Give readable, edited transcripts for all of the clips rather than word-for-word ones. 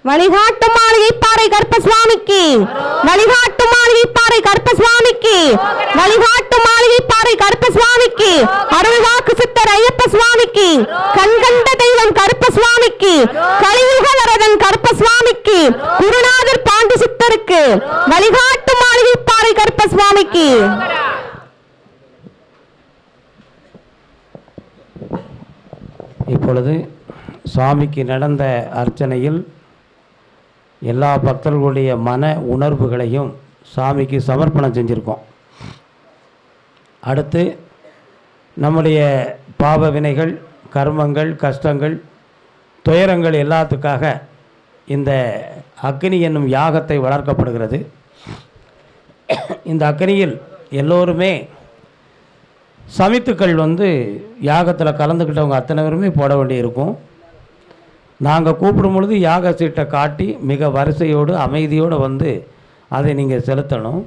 வழிகாட்டு மாளிகை பாறை கருப்பசுவாமிக்கு, வழிகாட்டு மாளிகை பாறை கருப்பசுவாமிக்கு, வழிகாட்டு மாளிகை பாறை கருப்பசுவாமிக்கு, அருள்வாக்கு சித்தர் ஐயப்ப சுவாமிக்கு, கண்கண்ட தெய்வம் கருப்பசுவாமிக்கு, கலியுக வரதன் கருப்பசுவாமிக்கு, குருநாதர் பாண்டி சித்தருக்கு, வழிகாட்டு மாளிகை பாறை கருப்பசுவாமிக்கு. இப்பொழுது சுவாமிக்கு நடந்த அர்ச்சனையில் எல்லா பக்தர்களுடைய மன உணர்வுகளையும் சாமிக்கு சமர்ப்பணம் செஞ்சுருக்கோம். அடுத்து நம்முடைய பாவ வினைகள், கர்மங்கள், கஷ்டங்கள், துயரங்கள் எல்லாத்துக்காக இந்த அக்னி என்னும் யாகத்தை வளர்க்கப்படுகிறது. இந்த அக்னியில் எல்லோருமே சமித்துக்கள் யாகத்தில் கலந்துக்கிட்டவங்க அத்தனை பேருமே போட வேண்டியிருக்கும். நாங்கள் கூப்பிடும் பொழுது யாக சீட்டை காட்டி மிக வரிசையோடு அமைதியோடு அதை நீங்கள் செலுத்தணும்.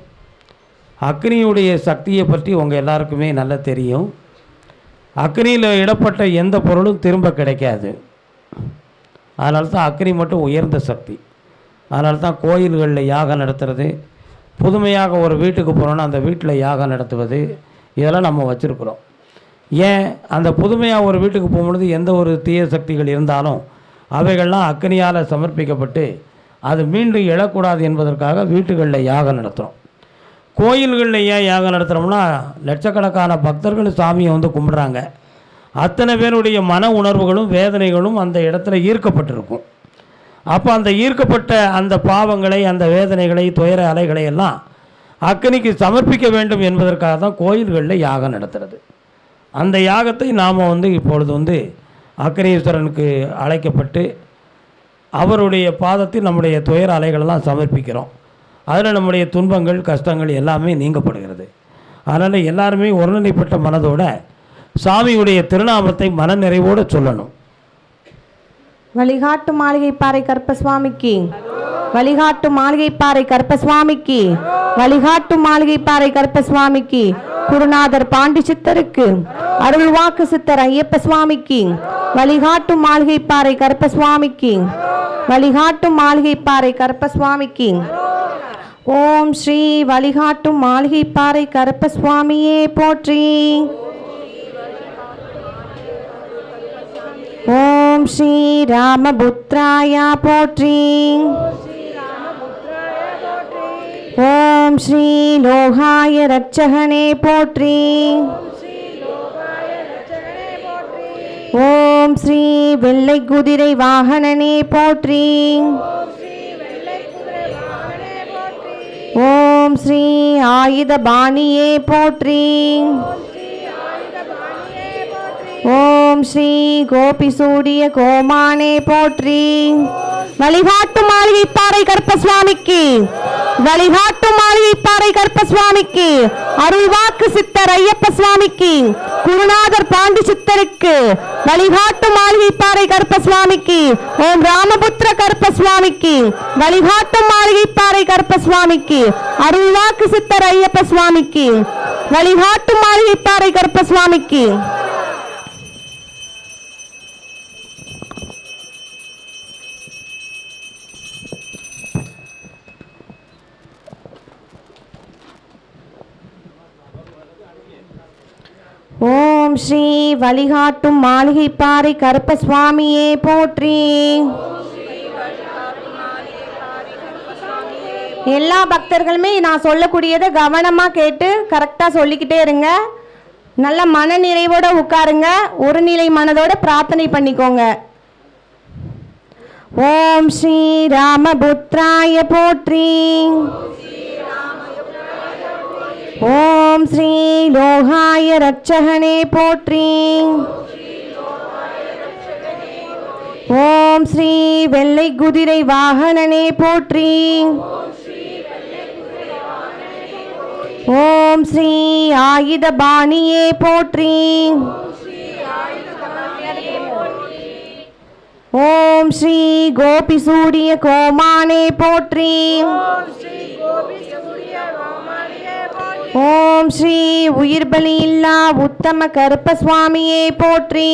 அக்னியுடைய சக்தியை பற்றி உங்கள் எல்லாருக்குமே நல்லா தெரியும். அக்னியில் இடப்பட்ட எந்த பொருளும் திரும்ப கிடைக்காது. அதனால தான் அக்னி மட்டும் உயர்ந்த சக்தி. அதனால தான் கோயில்களில் யாகம் நடத்துறது, புதுமையாக ஒரு வீட்டுக்கு போகிறோன்னா அந்த வீட்டில் யாகம் நடத்துவது, இதெல்லாம் நம்ம வச்சுருக்குறோம். ஏன் அந்த புதுமையாக ஒரு வீட்டுக்கு போகும்பொழுது எந்த ஒரு தீய சக்திகள் இருந்தாலும் அவைகள்லாம் அக்னியால் சமர்ப்பிக்கப்பட்டு அது மீண்டும் எழக்கூடாது என்பதற்காக வீட்டுகளில் யாகம் நடத்துகிறோம். கோயில்களில் ஏன் யாகம் நடத்துகிறோம்னா லட்சக்கணக்கான பக்தர்கள் சாமியை கும்பிட்றாங்க. அத்தனை பேருடைய மன உணர்வுகளும் வேதனைகளும் அந்த இடத்துல ஈர்க்கப்பட்டிருக்கும். அப்போ அந்த ஈர்க்கப்பட்ட அந்த பாவங்களை, அந்த வேதனைகளை, துயர அலைகளை எல்லாம் அக்னிக்கு சமர்ப்பிக்க வேண்டும் என்பதற்காக தான் கோயில்களில் யாகம் நடத்துறது. அந்த யாகத்தை நாம் இப்பொழுது அக்னீஸ்வரனுக்கு அழைக்கப்பட்டு அவருடைய பாதத்தில் நம்முடைய துயர அலைகளெல்லாம் சமர்ப்பிக்கிறோம். அதில் நம்முடைய துன்பங்கள், கஷ்டங்கள் எல்லாமே நீங்கப்படுகிறது. அதனால் எல்லாருமே ஒருநிலைப்பட்ட மனதோட சாமியுடைய திருநாமத்தை மன நிறைவோடு சொல்லணும். வழிகாட்டு மாளிகை பாறை கருப்பசுவாமிக்கு, வழிகாட்டு மாளிகை பாறை கருப்பசுவாமிக்கு, வழிகாட்டு மாளிகை பாறை கருப்பசுவாமிக்கு, குருநாதர் பாண்டி சித்தருக்கு, அருள்வாக்கு சித்தர் ஐயப்ப சுவாமிக்கு, வழிகாட்டு மாளிகை பாறை கருப்பசுவாமிக்கு, வழிகாட்டு மாளிகை பாறை கருப்பசுவாமிக்கு. ஓம் ஸ்ரீ வழிகாட்டு மாளிகை பாறை கருப்பசுவாமியே போற்றி. ஓம் ஸ்ரீ ராமபுத்ராயா போற்றி. ஓம் ஸ்ரீ லோகாய ரட்சகனே போற்றி. ஓம் ஸ்ரீ வெள்ளை குதிரை வாகனனே போற்றி. ஓம் ஸ்ரீ ஆயுத பாணியே போற்றி. ஓம் ஸ்ரீ கோபி சூடிய கோமானே போற்றி. வழிகாட்டு மாளிகை பாறை கருப்பசுவாமிக்கு, வழிகாட்டு மாளிகை பாறை கருப்பசுவாமிக்கு, அருள்வாக்கு சித்தர் ஐயப்ப சுவாமிக்கு, குருநாதர் பாண்டி சித்தருக்கு, வழிகாட்டு மாளிகை பாறை கருப்பசுவாமிக்கு, ஓம் ராமபுத்திர கருப்பசுவாமிக்கு, வழிகாட்டு மாளிகை பாறை கருப்பசுவாமிக்கு, அருள்வாக்கு சித்தர் ஐயப்ப சுவாமிக்கு, வழிகாட்டு மாளிகை பாறை கருப்பசுவாமிக்கு. ஓம் ஸ்ரீ வழிகாட்டும் மாளிகை பாறை கருப்பசுவாமியே போற்றி. எல்லா பக்தர்களுமே நான் சொல்லக்கூடியதை கவனமாக கேட்டு கரெக்டாக சொல்லிக்கிட்டே இருங்க. நல்ல மன நிறைவோட உட்காருங்க. ஒரு நிலை மனதோட பிரார்த்தனை பண்ணிக்கோங்க. ஓம் ஸ்ரீ ராமபுத்ராய போற்றி. ஓம் ஸ்ரீ லோகாய ரட்சகனே போற்றி. ஓம் ஸ்ரீ வெள்ளை குதிரை வாகனனே போற்றி. ஓம் ஸ்ரீ ஆயுத பாணியே போற்றி. ஓம் ஸ்ரீ கோபி சூடிய கோமானே போற்றி. ஓம் ஸ்ரீ உயிர் பலி இல்லா உத்தம கருப்பசுவாமியே போற்றி.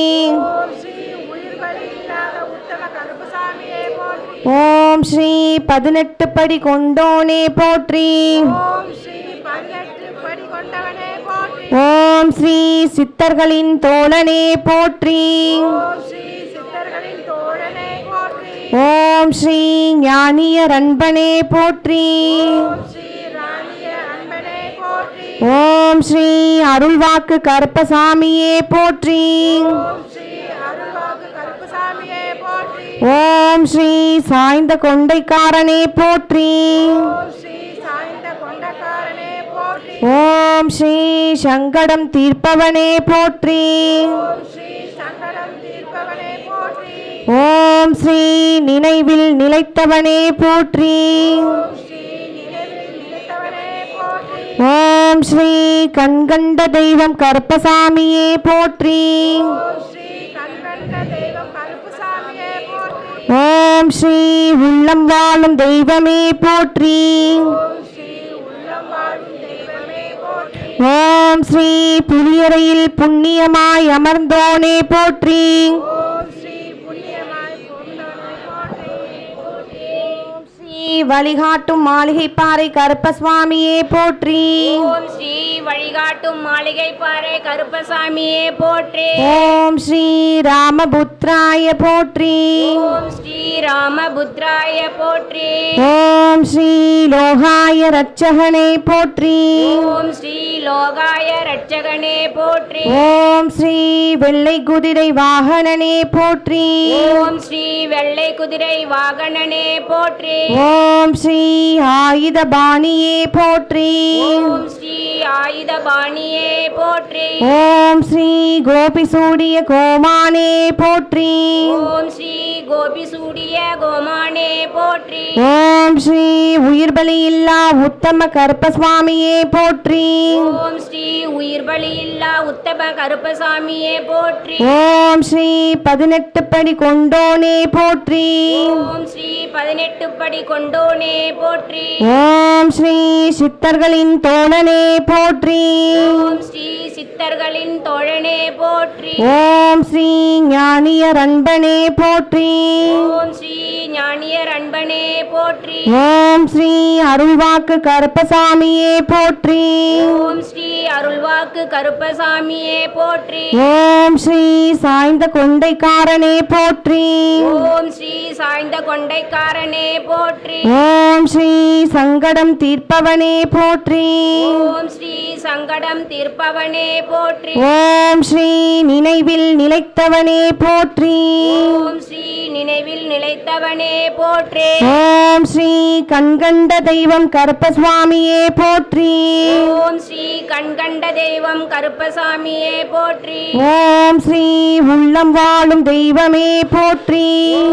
ஓம் ஸ்ரீ 18 படி கொண்டோனே போற்றி. ஓம் ஸ்ரீ 18 படி கொண்டவனே போற்றி. ஓம் ஸ்ரீ சித்தர்களின் தோழனே போற்றி. ஓம் ஸ்ரீ சித்தர்களின் தோழனே போற்றி. ஓம் ஸ்ரீ ஞானியர் அன்பனே போற்றி. ஓம் ஸ்ரீ ராணிய அன்பனே போற்றி. ஓம் ஸ்ரீ அருள்வாக்கு கருப்பசாமியே போற்றி. ஓம் ஸ்ரீ அருள்வாக்கு கருப்பசாமியே போற்றி. ஓம் ஸ்ரீ சாய்ந்த கொண்டைக்காரனே போற்றி. ஓம் ஸ்ரீ சாய்ந்த கொண்டக்காரனே போற்றி. ஓம் ஸ்ரீ சங்கடம் தீர்ப்பவனே போற்றி. ஓம் ஸ்ரீ சங்கடம் தீர்ப்பவனே போற்றி. ஓம் ஸ்ரீ நினைவில் நிலைத்தவனே போற்றி. ஓம் ஸ்ரீ நினைவில் நிலைத்தவனே போற்றி. ஓம் ஸ்ரீ கண்கண்ட தெய்வம் கருப்பசாமியே போற்றி. ஓம் ஸ்ரீ கண்கண்ட தெய்வம் கருப்பசாமியே போற்றி. ஓம் ஸ்ரீ உள்ளம் வாழும் தெய்வமே போற்றி. ஓம் ஸ்ரீ உள்ளம் வாழும் தெய்வமே போற்றி. ஓம் ஸ்ரீ புலியறையில் புண்ணியமாய் அமர்ந்தோனே போற்றி. ஓம் ஸ்ரீ புண்ணியமாய் பொருந்தவனே போற்றி. ஓம் ஸ்ரீ வழிகாட்டும் மாளிகைப்பாறை கருப்பசுவாமியே போற்றி. ஓம் ஸ்ரீ வழிகாட்டும் மாளிகைப்பாறை கருப்பசாமியே போற்றி. ஓம் ஸ்ரீ ராமபுத்ராய போற்றி. ஓம் ஸ்ரீ ராமபுத்ராய போற்றி. ஓம் ஸ்ரீ லோகாய ரட்சகனே போற்றி. ஓம் ஸ்ரீ லோகாய ரட்சகனே போற்றி. ஓம் ஸ்ரீ வெள்ளை குதிரை வாகனனே போற்றி. ஓம் ஸ்ரீ வெள்ளை குதிரை வாகனனே போற்றி. ஓம் ஸ்ரீ ஆயுதபாணியே போற்றி. ஓம் ஸ்ரீ ஆயுதபாணியே போற்றி. ஓம் ஸ்ரீ கோபிசூடிய கோமானே போற்றி. ஓம் ஸ்ரீ கோபிசூடிய கோமானே போற்றி. ஓம் ஸ்ரீ உயிர் பலியில்லா உத்தம கருப்பசுவாமியே போற்றி. ஓம் ஸ்ரீ உயிர் பலியில்லா உத்தம கருப்பசாமியே போற்றி. ஓம் ஸ்ரீ 18 படி கொண்டோனே போற்றி. ஓம் ஸ்ரீ 18 படி கொண்டோனே போற்றி. ஓம் ஸ்ரீ சித்தர்களின் தோழனே போற்றி. ஓம் ஸ்ரீ சித்தர்களின் தோழனே போற்றி. ஓம் ஸ்ரீ ஞானியர் அன்பனே போற்றி. ஓம் ஸ்ரீ ஞானியர் அன்பனே போற்றி. ஓம் ஸ்ரீ அருள்வாக்கு கருப்பசாமியே போற்றி. ஓம் ஸ்ரீ அருள்வாக்கு கருப்பசாமியே போற்றி. ஓம் ஸ்ரீ சாய்ந்த கொண்டைக்காரனே போற்றி. ஓம் ஸ்ரீ சாய்ந்த கொண்டைக்காரனே போற்றி. ஓம் ஸ்ரீ சங்கடம் தீர்ப்பவனே போற்றி. ஓம் ஸ்ரீ சங்கடம் தீர்ப்பவனே போற்றி. ஓம் ஸ்ரீ நினைவில் நிலைத்தவனே போற்றி. ஓம் ஸ்ரீ நினைவில் நிலைத்தவனே போற்றி. ஓம் ஸ்ரீ கண்கண்ட தெய்வம் கருப்பசுவாமியே போற்றி. ஓம் ஸ்ரீ கண்கண்ட தெய்வம் கருப்பசாமியே போற்றி. ஓம் ஸ்ரீ உள்ளம் வாழும் தெய்வமே போற்றி.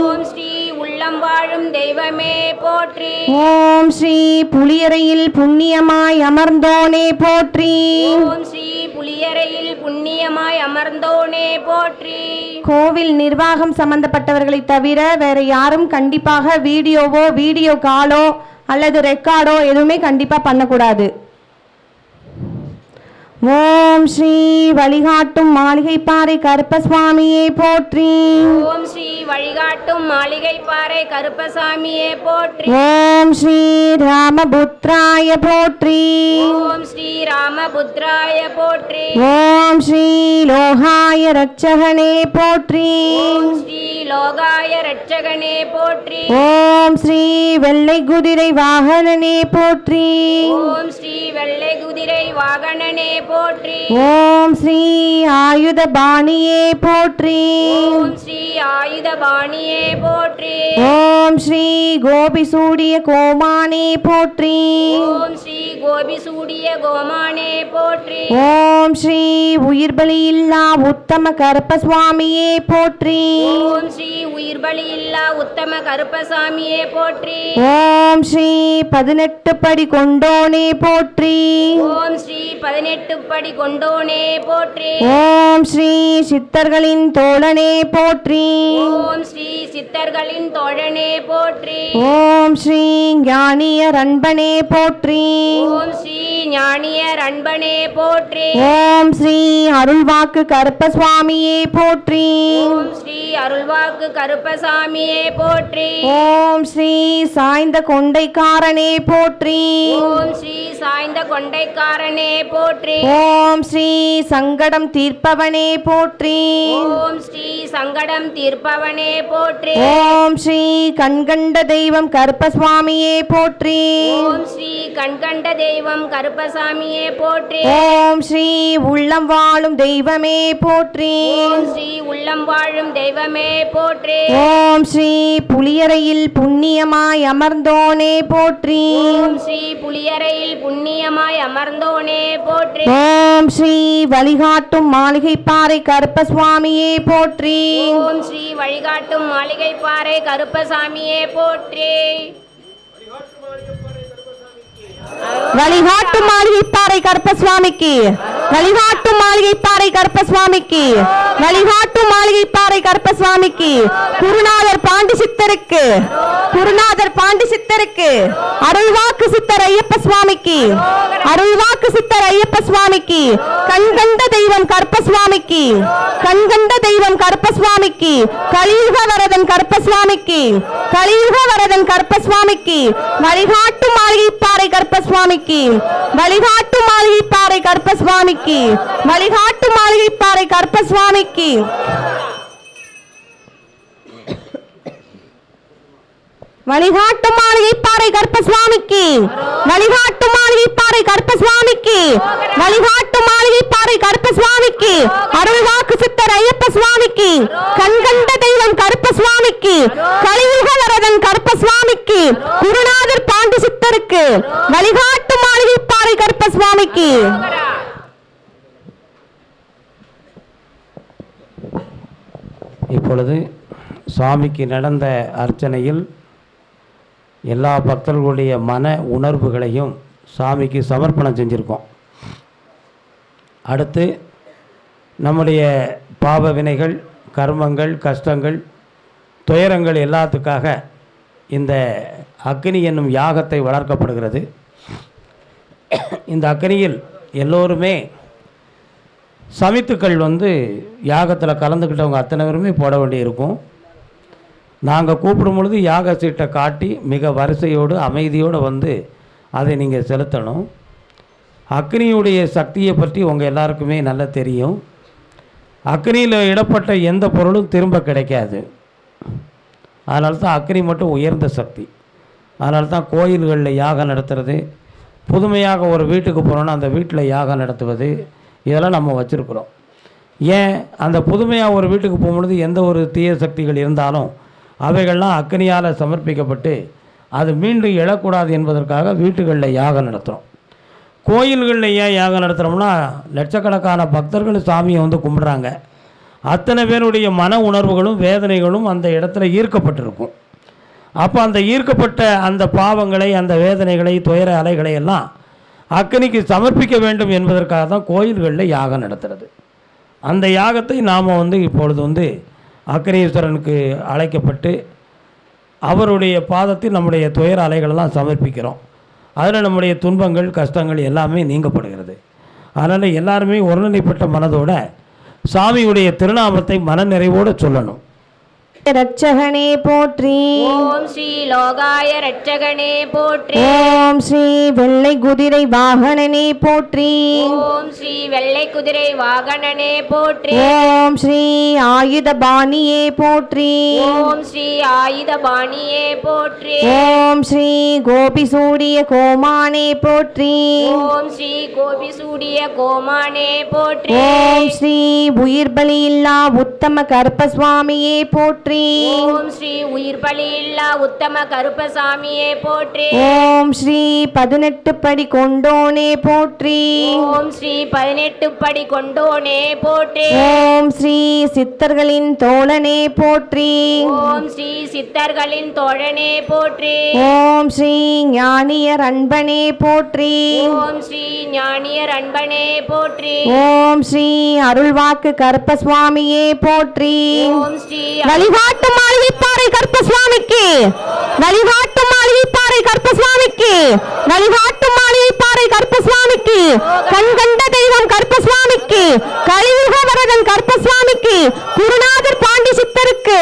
ஓம் ஸ்ரீ உள்ளம் வாழும் தெய்வமே போற்றி. ஓம் ஸ்ரீ புலியறையில் புண்ணியமாய் அமர்ந்தோனே போற்றி. ஓம் ஸ்ரீ புலியறையில் புண்ணியமாய் அமர்ந்தோனே போற்றி. கோவில் நிர்வாகம் சம்பந்தப்பட்டவர்களை தவிர வேற யாரும் கண்டிப்பாக வீடியோ காலோ அல்லது ரெக்கார்டோ எதுவுமே கண்டிப்பா பண்ணக்கூடாது. ஓம் ஸ்ரீ வழிகாட்டும் மாளிகைப்பாறை கருப்பசுவாமியே போற்றி. ஓம் ஸ்ரீ வழிகாட்டும் மாளிகைப்பாறை கருப்பசாமியே போற்றி. ஓம் ஸ்ரீ ராமபுத்ராய போற்றி. ஓம் ஸ்ரீ ராமபுத்ராய போற்றி. ஓம் ஸ்ரீ லோகாய ரட்சகனே போற்றி. ஓம் ஸ்ரீ லோகாய ரட்சகனே போற்றி. ஓம் ஸ்ரீ வெள்ளை குதிரை வாகனனே போற்றி. ஓம் ஸ்ரீ வெள்ளை குதிரை வாகனனே போற்றி. ஓம் ஸ்ரீ ஆயுதபாணியே போற்றி. ஓம் ஸ்ரீ ஆயுதபாணியே போற்றி. ஓம் ஸ்ரீ கோபிசூடிய கோமானே போற்றி. ஓம் ஸ்ரீ கோபிசூடிய கோமானே போற்றி. ஓம் ஸ்ரீ உயிர் பலியில்லா உத்தம கருப்பசுவாமியே போற்றி. ஓம் ஸ்ரீ உயிர் பலியில்லா உத்தம கருப்பசாமியே போற்றி. ஓம் ஸ்ரீ 18 படி கொண்டோனே போற்றி. ஓம் ஸ்ரீ 18 படி கொண்டோனே போற்றி. ஓம் ஸ்ரீ சித்தர்களின் தோழனே போற்றி. ஓம் ஸ்ரீ சித்தர்களின் தோழனே போற்றி. ஓம் ஸ்ரீ ஞானியர் அன்பனே போற்றி. ஓம் ஸ்ரீ ஞானியர் அன்பனே போற்றி. ஓம் ஸ்ரீ அருள்வாக்கு கருப்பசுவாமியே போற்றி. ஓம் ஸ்ரீ அருள்வாக்கு கருப்பசாமியே போற்றி. ஓம் ஸ்ரீ சாய்ந்த கொண்டைக்காரனே போற்றி. ஓம் ஸ்ரீ சாய்ந்த கொண்டைக்காரனே போற்றி. ஓம் ஸ்ரீ சங்கடம் தீர்ப்பவனே போற்றி. ஓம் ஸ்ரீ சங்கடம் தீர்ப்பவனே போற்றி. ஓம் ஸ்ரீ கண்கண்ட தெய்வம் கருப்பசுவாமியே போற்றி. ஓம் ஸ்ரீ கண்கண்ட தெய்வம் கருப்பசாமியே போற்றி. ஓம் ஸ்ரீ உள்ளம் வாழும் தெய்வமே போற்றி. ஓம் ஸ்ரீ உள்ளம் வாழும் தெய்வமே போற்றி. ஓம் ஸ்ரீ புலியரையில் புண்ணியமாய் அமர்ந்தோனே போற்றி. ஓம் ஸ்ரீ புலியரையில் புண்ணியமாய் அமர்ந்தோனே போற்றி. ஓம் ஸ்ரீ வழிகாட்டும் மாளிகைப்பாறை கருப்பசுவாமியே போற்றி. ஓம் ஸ்ரீ வழிகாட்டும் மாளிகைப்பாறை கருப்பசாமியே போற்றி. வழிகாட்டும் மாளிகைப்பாறை கருப்பசுவாமிக்கு, வழிகாட்டும் மாளிகைப்பாறை கருப்பசுவாமிக்கு, வழிகாட்டும் மாளிகைப்பாறை கருப்பசுவாமிக்கு, குருநாதர் பாண்டி சித்தருக்கு, குருநாதர் பாண்டி சித்தருக்கு, அருள்வாக்கு சித்தர் ஐயப்ப சுவாமிக்கு, அருள்வாக்கு சித்தர் ஐயப்ப சுவாமிக்கு, கண்கண்ட தெய்வம் கருப்பசுவாமிக்கு, கண்கண்ட தெய்வம் கருப்பசுவாமிக்கு, கலியுக வரதன் கருப்பசுவாமிக்கு, கலியுக வரதன் கருப்பசுவாமிக்கு, வழிகாட்டும் மாளிகைப்பாறை கருப்பசுவாமிக்கு, வழிகாட்டும் மாளிகைப்பாறை கருப்பசுவாமிக்கு, வழிகாட்டும் மாளிகைப்பாறை கருப்பசுவாமிக்கு, வழிகாட்டும் மாளிகைப்பாறை கருப்பசுவாமிக்கு, வழிகாட்டும் மாளிகைப்பாறை கருப்பசுவாமிக்கு, வழிகாட்டும் மாளிகைப்பாறை கருப்பசுவாமிக்கு, அருள்வாக்கு சித்தர் ஐயப்ப சுவாமிக்கு, கண்கண்ட தெய்வம் கருப்பசுவாமிக்கு, கலியுக வரதன் கருப்பசுவாமிக்கு, குருநாதர் பாண்டி சித்தருக்கு, வழிகாட்டும் மாளிகைப்பாறை கருப்பசுவாமிக்கு. இப்பொழுது சுவாமிக்கு நடந்த அர்ச்சனையில் எல்லா பக்தர்களுடைய மன உணர்வுகளையும் சாமிக்கு சமர்ப்பணம் செஞ்சுருக்கோம். அடுத்து நம்முடைய பாவ வினைகள், கர்மங்கள், கஷ்டங்கள், துயரங்கள் எல்லாத்துக்காக இந்த அக்னி என்னும் யாகத்தை வளர்க்கப்படுகிறது. இந்த அக்னியில் எல்லோருமே சமித்துக்கள் யாகத்தில் கலந்துக்கிட்டவங்க அத்தனை பேருமே போட வேண்டியிருக்கும். நாங்கள் கூப்பிடும் பொழுது யாக சீட்டை காட்டி மிக வரிசையோடு அமைதியோடு அதை நீங்கள் செலுத்தணும். அக்னியுடைய சக்தியை பற்றி உங்கள் எல்லாருக்குமே நல்லா தெரியும். அக்னியில் இடப்பட்ட எந்த பொருளும் திரும்ப கிடைக்காது. அதனால தான் அக்னி மட்டும் உயர்ந்த சக்தி. அதனால தான் கோயில்களில் யாகம் நடத்துறது, புதுமையாக ஒரு வீட்டுக்கு போகிறோன்னா அந்த வீட்டில் யாகம் நடத்துவது, இதெல்லாம் நம்ம வச்சுருக்குறோம். ஏன் அந்த புதுமையாக ஒரு வீட்டுக்கு போகும்பொழுது எந்த ஒரு தீய சக்திகள் இருந்தாலும் அவைகள்லாம் அக்னியால் சமர்ப்பிக்கப்பட்டு அது மீண்டும் எழக்கூடாது என்பதற்காக வீட்டுகளில் யாகம் நடத்துகிறோம். கோயில்களில் ஏன் யாகம் நடத்துகிறோம்னா லட்சக்கணக்கான பக்தர்கள் சாமியை கும்பிட்றாங்க. அத்தனை பேருடைய மன உணர்வுகளும் வேதனைகளும் அந்த இடத்துல ஈர்க்கப்பட்டிருக்கும். அப்போ அந்த ஈர்க்கப்பட்ட அந்த பாவங்களை, அந்த வேதனைகளை, துயர அலைகளை எல்லாம் அக்னிக்கு சமர்ப்பிக்க வேண்டும் என்பதற்காக தான் கோயில்களில் யாகம் நடத்துறது. அந்த யாகத்தை நாம் இப்பொழுது அக்னீஸ்வரனுக்கு அழைக்கப்பட்டு அவருடைய பாதத்தில் நம்முடைய துயர அலைகளெல்லாம் சமர்ப்பிக்கிறோம். அதில் நம்முடைய துன்பங்கள், கஷ்டங்கள் எல்லாமே நீங்கப்படுகிறது. அதனால் எல்லாருமே ஒருநிலைப்பட்ட மனதோட சாமியுடைய திருநாமத்தை மன நிறைவோடு சொல்லணும். ரட்சகனே போற்றி. ஓம் ஸ்ரீ லோகாய ரட்சகனே போற்றி. ஓம் ஸ்ரீ வெள்ளை குதிரை வாகனனே போற்றி. ஓம் ஸ்ரீ வெள்ளை குதிரை வாகனனே போற்றி. ஓம் ஸ்ரீ ஆயுத பாணியே போற்றி. ஓம் ஸ்ரீ ஆயுத பாணியே போற்றி. ஓம் ஸ்ரீ கோபி சூடிய கோமானே போற்றி. ஓம் ஸ்ரீ கோபி சூடிய கோமானே போற்றி. ஓம் ஸ்ரீ உயிர் பலி இல்லா உத்தம கருப்பசுவாமியே போற்றி. ஓம் ஸ்ரீ உயிர் பலி இல்லா உத்தம கருப்பசாமியே போற்றி. ஓம் ஸ்ரீ 18 படி கொண்டோனே போற்றி. ஓம் ஸ்ரீ 18 படி கொண்டோனே போற்றி. ஓம் ஸ்ரீ சித்தர்களின் தோழனே போற்றி. ஓம் ஸ்ரீ சித்தர்களின் தோழனே போற்றி. ஓம் ஸ்ரீ ஞானியர் அன்பனே போற்றி. ஓம் ஸ்ரீ ஞானியர் அன்பனே போற்றி. ஓம் ஸ்ரீ அருள்வாக்கு கருப்பசுவாமியே போற்றி. ஓம் ஸ்ரீ வழிகாட்டு மாளிகைப்பாறை கருப்பசுவாமிக்கு, வழிகாட்டு மாளிகைப்பாறை கருப்பசுவாமிக்கு, வழிகாட்டு மாளிகைப்பாறை கருப்பசுவாமிக்கு, கண்கண்ட தெய்வம் கருப்பசுவாமிக்கு, கலியுக வரதன் கருப்பசுவாமிக்கு, குருநாதர் பாண்டி சித்தருக்கு,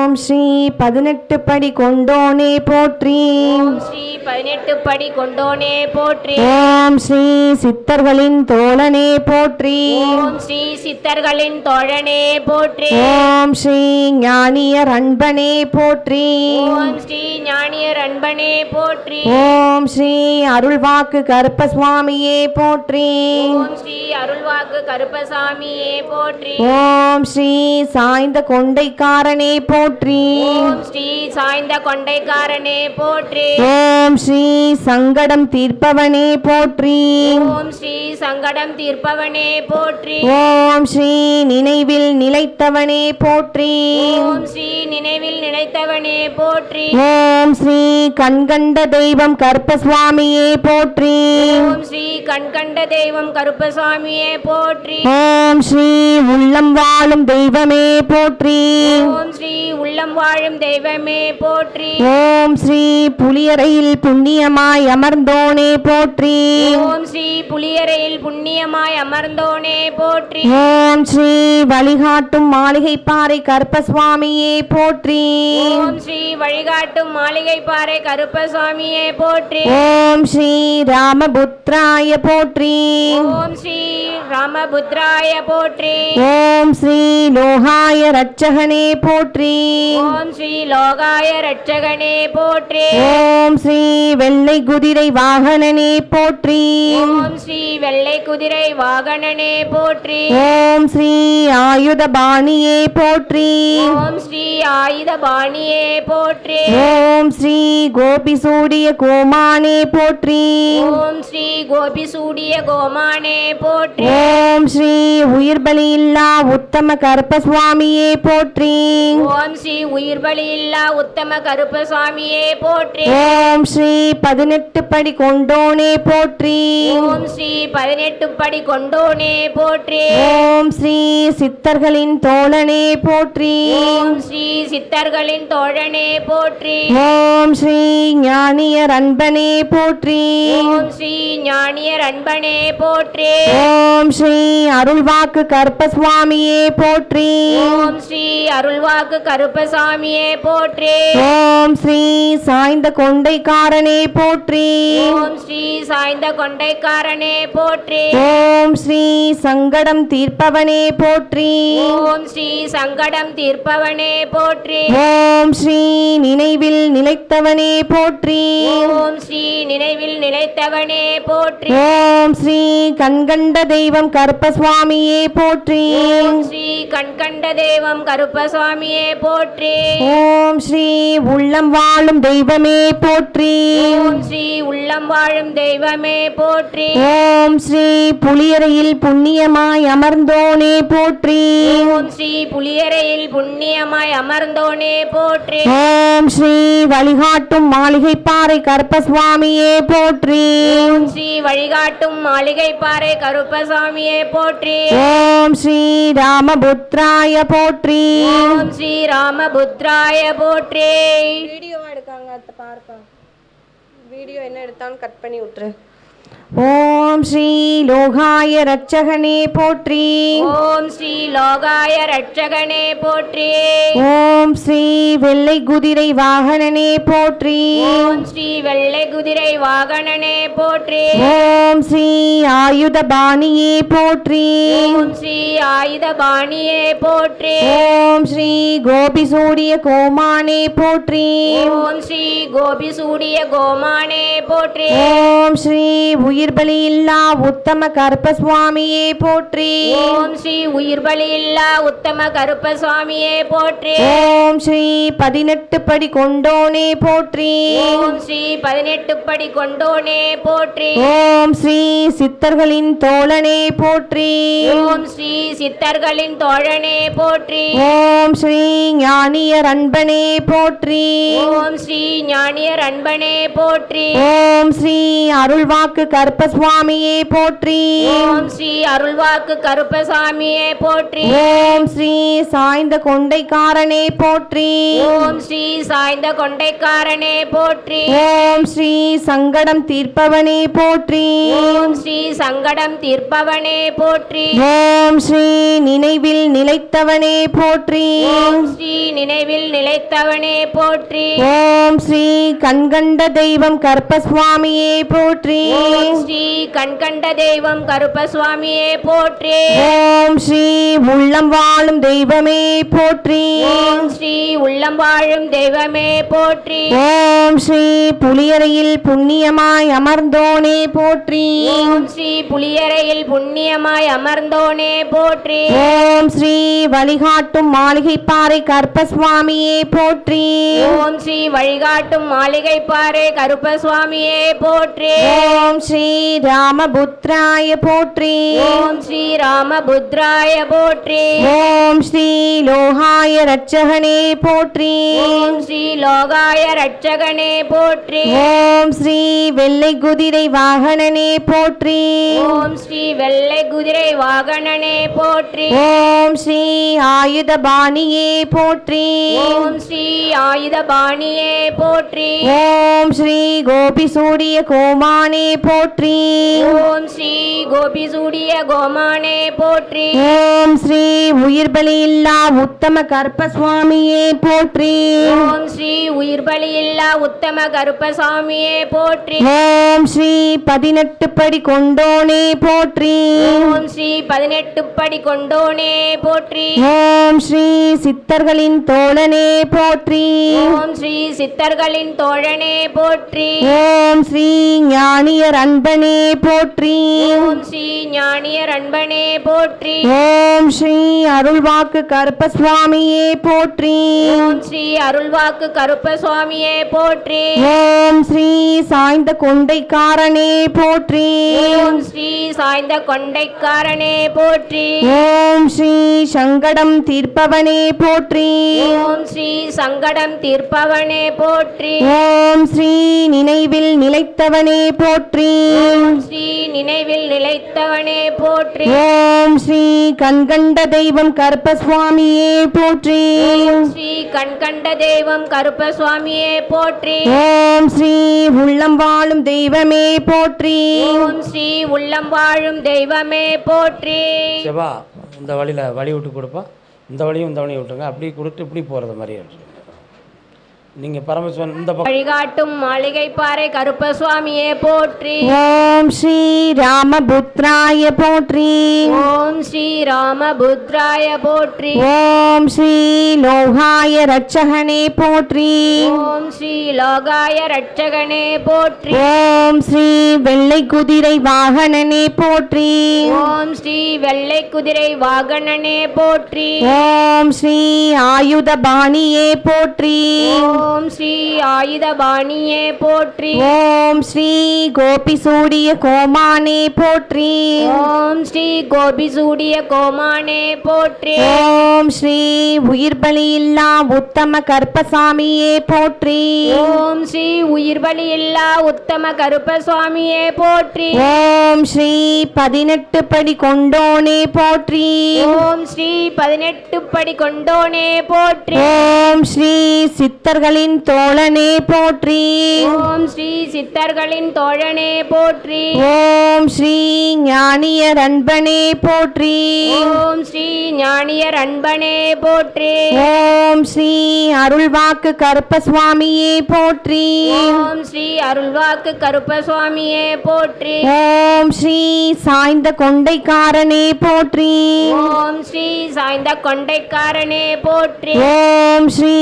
ஓம் ஸ்ரீ 18 படி கொண்டோனே போற்றி. ஓம் ஸ்ரீ 18 படி கொண்டோனே போற்றி. ஓம் ஸ்ரீ சித்தர்களின் தோழனே போற்றி. ஓம் ஸ்ரீ சித்தர்களின் தோழனே போற்றி. ஓம் ஸ்ரீ ஞானியர் அன்பனே போற்றி. ஓம் ஸ்ரீ ஞானியர் அன்பனே போற்றி. ஓம் ஸ்ரீ அருள்வாக்கு கருப்பசுவாமியே போற்றி. ஓம் ஸ்ரீ அருள்வாக்கு கருப்பசாமியே போற்றி. ஓம் ஸ்ரீ சாய்ந்த கொண்டைக்காரனே போற்றி. ஓம் ஸ்ரீ சாய்ந்த கொண்டைக்காரனே போற்றி. ஓம் ஸ்ரீ சங்கடம் தீர்ப்பவனே போற்றி. ஓம் ஸ்ரீ சங்கடம் தீர்ப்பவனே போற்றி. ஓம் ஸ்ரீ நினைவில் நிலைத்தவனே போற்றி. ஓம் ஸ்ரீ நினைவில் நினைத்தவனே போற்றி. ஓம் ஸ்ரீ கண்கண்ட தெய்வம் கருப்பசுவாமியே போற்றி. ஓம் ஸ்ரீ கண்கண்ட தெய்வம் கருப்பசாமியே போற்றி. ஓம் ஸ்ரீ உள்ளம் வாழும் தெய்வமே போற்றி. ஓம் ஸ்ரீ உள்ளம் வாழும் தெய்வமே போற்றி. ஓம் ஸ்ரீ புலியரையில் புண்ணியமாய் அமர்ந்தோனே போற்றி. ஓம் ஸ்ரீ புலியரையில் புண்ணியமாய் அமர்ந்தோனே போற்றி. ஓம் ஸ்ரீ வழிகாட்டும் மாளிகை பாறை கருப்பசுவாமியே போற்றி. ஓம் ஸ்ரீ வழிகாட்டும் மாளிகை பாறை கருப்பசாமியே போற்றி. ஓம் ஸ்ரீ ராமபுத்ராய போற்றி. ஓம் ஸ்ரீ ராமபுத்ராய போற்றி. ஓம் ஸ்ரீ லோகாய ரட்சகனே போற்றி. ஓம் ஸ்ரீ லோகாய ரட்சகனே போற்றி. ஓம் ஸ்ரீ வெள்ளை குதிரை வாகனனே போற்றி. ஓம் ஸ்ரீ வெள்ளை குதிரை வாகனனே போற்றி. ஓம் ஸ்ரீ ஆயுத பாணியே போற்றி. ஓம் ஸ்ரீ ஆயுத பாணியே போற்றி. ஓம் ஸ்ரீ கோபி சூடிய கோமானே போற்றி. ஓம் ஸ்ரீ கோபி சூடிய கோமானே போற்றி. ஓம் ஸ்ரீ உயிர் பலி இல்லா உத்தம கருப்பசுவாமியே போற்றி. ஓம் ஸ்ரீ உயிர் பலி இல்லா உத்தம கருப்பசாமியே போற்றி. ஓம் ஸ்ரீ 18 படி கொண்டோனே போற்றி. ஓம் ஸ்ரீ 18 படி கொண்டோனே போற்றி. ஓம் ஸ்ரீ சித்தர்களின் தோழனே போற்றி. ஓம் ஸ்ரீ சித்தர்களின் தோழனே போற்றி. ஓம் ஸ்ரீ ஞானியர் அன்பனே போற்றி. ஓம் ஸ்ரீ ஞானியர் அன்பனே போற்றி. ஓம் ஸ்ரீ அருள்வாக்கு கருப்பசுவாமியே போற்றி. ஓம் ஸ்ரீ அருள்வாக்கு கருப்பசாமியே போற்றி. ஓம் ஸ்ரீ சாய்ந்த கொண்டைக்காரனே போற்றி. ஓம் ஸ்ரீ சாய்ந்த கொண்டைக்காரனே போற்றி. ஓம் ஸ்ரீ சங்கடம் தீர்ப்பவனே போற்றி. ஓம் ஸ்ரீ சங்கடம் தீர்ப்பவனே போற்றி. ஓம் ஸ்ரீ நினைவில் நிலைத்தவனே போற்றி. ஓம் ஸ்ரீ நினைவில் நிலைத்தவனே போற்றி. ஓம் ஸ்ரீ கண்கண்ட தெய்வம் கருப்பசுவாமியே போற்றி. ஓம் ஸ்ரீ கண்கண்ட தெய்வம் கருப்பசாமியே போற்றி. ஓம் ஸ்ரீ உள்ளம் வாழும் தெய்வமே போற்றி. ஓம் ஸ்ரீ உள்ளம் வாழும் தெய்வமே போற்றி. ஓம் ஸ்ரீ புலியரையில் புண்ணியமாய் அமர்ந்தோனே போற்றி. ஓம் ஸ்ரீ புலியரையில் புண்ணியமாய் அமர்ந்தோனே போற்றி. ஓம் ஸ்ரீ வழிகாட்டும் மாளிகை பாறை கருப்பசுவாமியே போற்றி. ஓம் ஸ்ரீ வழிகாட்டும் மாளிகை பாறை கருப்பசாமியே போற்றி. ஓம் ஸ்ரீ ராமபுத்ராய போற்றி. ஓம் ஸ்ரீ ராமபுத்ராய போற்றி. வீடியோவா எடுக்காங்க அத்தை பார்ப்பா. வீடியோ என்ன எடுத்தாலும் கட் பண்ணி விட்டுரு. ஓம் ஸ்ரீ லோகாய ரட்சகனே போற்றி. ஓம் ஸ்ரீ லோகாய ரட்சகனே போற்றி. ஓம் ஸ்ரீ வெள்ளை குதிரை வாகனனே போற்றி. ஓம் ஸ்ரீ வெள்ளை குதிரை வாகனனே போற்றி. ஓம் ஸ்ரீ ஆயுத பாணியே போற்றி. ஓம் ஸ்ரீ ஆயுத பாணியே போற்றி. ஓம் ஸ்ரீ கோபி சூடிய கோமானே போற்றி. ஓம் ஸ்ரீ கோபி சூடிய கோமானே போற்றி. ஓம் ஸ்ரீ உயிர் பலி இல்லா உத்தம கருப்பசுவாமியே போற்றி. ஓம் ஸ்ரீ உயிர் பலி இல்லா உத்தம கருப்பசாமியே போற்றி. ஓம் ஸ்ரீ 18 படி கொண்டோனே போற்றி. ஓம் ஸ்ரீ 18 படி கொண்டோனே போற்றி. ஓம் ஸ்ரீ சித்தர்களின் தோழனே போற்றி. ஓம் ஸ்ரீ சித்தர்களின் தோழனே போற்றி. ஓம் ஸ்ரீ ஞானியர் அன்பனே போற்றி. ஓம் ஸ்ரீ ஞானியர் அன்பனே போற்றி. ஓம் ஸ்ரீ அருள்வாக்கு கருப்பசுவாமியே போற்றி. ஓம் ஸ்ரீ அருள்வாக்கு கருப்பசாமியே போற்றி. ஓம் ஸ்ரீ சாய்ந்த கொண்டைக்காரனே போற்றி. ஓம் ஸ்ரீ சாய்ந்த கொண்டைக்காரனே போற்றி. ஓம் ஸ்ரீ சங்கடம் தீர்ப்பவனே போற்றி. ஓம் ஸ்ரீ சங்கடம் தீர்ப்பவனே போற்றி. ஓம் ஸ்ரீ நினைவில் நிலைத்தவனே போற்றி. ஓம் ஸ்ரீ நினைவில் நிலைத்தவனே போற்றி. ஓம் ஸ்ரீ கண்கண்ட தெய்வம் கருப்பசுவாமியே போற்றி. ஓம் ஸ்ரீ கண்கண்ட தெய்வம் கருப்பசுவாமியே போற்றி. ஓம் ஸ்ரீ உள்ளம் வாழும் தெய்வமே போற்றி. ஓம் ஸ்ரீ உள்ளம் வாழும் தெய்வமே போற்றி. ஓம் ஸ்ரீ புலியரையில் புண்ணியமாய் அமர்ந்தோனே போற்றி. ஓம் ஸ்ரீ புலியரையில் புண்ணியமாய் அமர்ந்தோனே போற்றி. ஓம் ஸ்ரீ வழிகாட்டும் மாளிகைப்பாறை கருப்பசுவாமியே போற்றி. ஓம் ஸ்ரீ வழிகாட்டும் மாளிகைப்பாறை கருப்பசுவாமியே போற்றி. ஓம் ஸ்ரீ ராமபுத்ராய போற்றி. ஓம் ஸ்ரீ ராமபுத்ராய போற்றி. ஓம் ஸ்ரீ லோகாய ரட்சகனே போற்றி. ஓம் ஸ்ரீ லோகாய ரட்சகனே போற்றி. ஓம் ஸ்ரீ வெள்ளை குதிரை வாகனனே போற்றி. ஓம் ஸ்ரீ வெள்ளை குதிரை வாகனனே போற்றி. ஓம் ஸ்ரீ ஆயுதபாணியே போற்றி. ஓம் ஸ்ரீ ஆயுதபாணியே போற்றி. ஓம் ஸ்ரீ கோபிசூரிய கோமானே போற்றி. ஓம் ஸ்ரீ கோபிசூடிய கோமானே போற்றி. ஓம் ஸ்ரீ உயிர் பலியில்லா உத்தம கருப்பசுவாமியே போற்றி. ஓம் ஸ்ரீ உயிர் பலியில்லா உத்தம கருப்பசாமியே போற்றி. ஓம் ஸ்ரீ 18 படி கொண்டோனே போற்றி. ஓம் ஸ்ரீ 18 படி கொண்டோனே போற்றி. ஓம் ஸ்ரீ சித்தர்களின் தோழனே போற்றி. ஓம் ஸ்ரீ சித்தர்களின் தோழனே போற்றி. ஓம் ஸ்ரீ ஞானியர் அன்பனே போற்றி. ஓம் ஸ்ரீ ஞானியர் அன்பனே போற்றி. ஓம் ஸ்ரீ அருள்வாக்கு கருப்பசுவாமியே போற்றி. ஓம் ஸ்ரீ அருள்வாக்கு கருப்பசுவாமியே போற்றி. ஓம் ஸ்ரீ சாய்ந்த கொண்டைக்காரனே போற்றி. ஓம் ஸ்ரீ சாய்ந்த கொண்டைக்காரனே போற்றி. ஓம் ஸ்ரீ சங்கடம் தீர்ப்பவனே போற்றி. ஓம் ஸ்ரீ சங்கடம் தீர்ப்பவனே போற்றி. ஓம் ஸ்ரீ நினைவில் நிலைத்தவனே போற்றி. ஓம் ஸ்ரீ நினைவில் நிலைத்தவனே போற்றி. ஓம் ஸ்ரீ கண்கண்ட தெய்வம் கருப்பசுவாமியே போற்றி. ஓம் ஸ்ரீ கண்கண்ட தெய்வம் கருப்பசுவாமியே போற்றி. ஓம் ஸ்ரீ உள்ளம் வாழும் தெய்வமே போற்றி. ஓம் ஸ்ரீ உள்ளம் வாழும் தெய்வமே போற்றி. சிவா இந்த வழியில் வழி விட்டு கொடுப்பா, இந்த வழியும் இந்த வழியும் விட்டுருங்க, அப்படி கொடுத்து இப்படி போகிறது மாதிரி நீங்கள் பரமேஸ்வரன் இந்த பக்கம் வழிகாட்டும் மாளிகைப்பாறை கருப்பசுவாமியே போற்றி. ஓம் ஸ்ரீ ராமபுத்ராய போற்றி. ஓம் ஸ்ரீ ராமபுத்ராய போற்றி. ஓம் ஸ்ரீ லோகாய ரட்சகனே போற்றி. ஓம் ஸ்ரீ லோகாய ரட்சகனே போற்றி. ஓம் ஸ்ரீ வெள்ளை குதிரை வாகனனே போற்றி. ஓம் ஸ்ரீ வெள்ளை குதிரை வாகனனே போற்றி. ஓம் ஸ்ரீ ஆயுதபாணியே போற்றி. ஓம் ஸ்ரீ ஆயுதபாணியே போற்றி. ஓம் ஸ்ரீ கோபிசூடிய கோமானே போற்றி. ஓம் ஸ்ரீ கோபிசூடிய கோமானே போற்றி. ஓம் ஸ்ரீ உயிர் பலியில்லா உத்தம கருப்பசாமியே போற்றி. ஓம் ஸ்ரீ உயிர் பலியில்லா உத்தம கருப்பசுவாமியே போற்றி. ஓம் ஸ்ரீ 18 படி கொண்டோனே போற்றி. ஓம் ஸ்ரீ 18 படி கொண்டோனே போற்றி. ஓம் ஸ்ரீ சித்தர்களின் தோழனே போற்றி. ஓம் ஸ்ரீ சித்தர்களின் தோழனே போற்றி. ஓம் ஸ்ரீ ஞானியர் அன்பனே போற்றி. ஓம் ஸ்ரீ ஞானியர் அன்பனே போற்றி. ஓம் ஸ்ரீ அருள்வாக்கு கருப்பசுவாமியே போற்றி. ஓம் ஸ்ரீ அருள்வாக்கு கருப்பசுவாமியே போற்றி. ஓம் ஸ்ரீ சாய்ந்த கொண்டைக்காரனே போற்றி. ஓம் ஸ்ரீ சாய்ந்த கொண்டைக்காரனே போற்றி. ஓம் ஸ்ரீ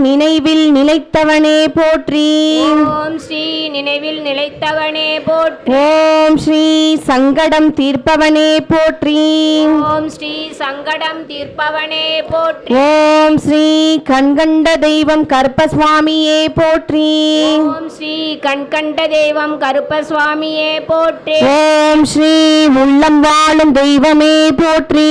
நினைவில் நிலைத்தவனே போற்றி. ஓம் ஸ்ரீ நினைவில் நிலைத்தவனே போற்றி. ஓம் ஸ்ரீ சங்கடம் தீர்ப்பவனே போற்றி. ஓம் ஸ்ரீ சங்கடம் தீர்ப்பவனே போற்றி. ஓம் ஸ்ரீ கண்கண்ட தெய்வம் கருப்பசுவாமியே போற்றி. ஓம் ஸ்ரீ கண்கண்ட தெய்வம் கருப்பசுவாமியே போற்றி. ஓம் ஸ்ரீ உள்ளம் வாழும் தெய்வமே போற்றி.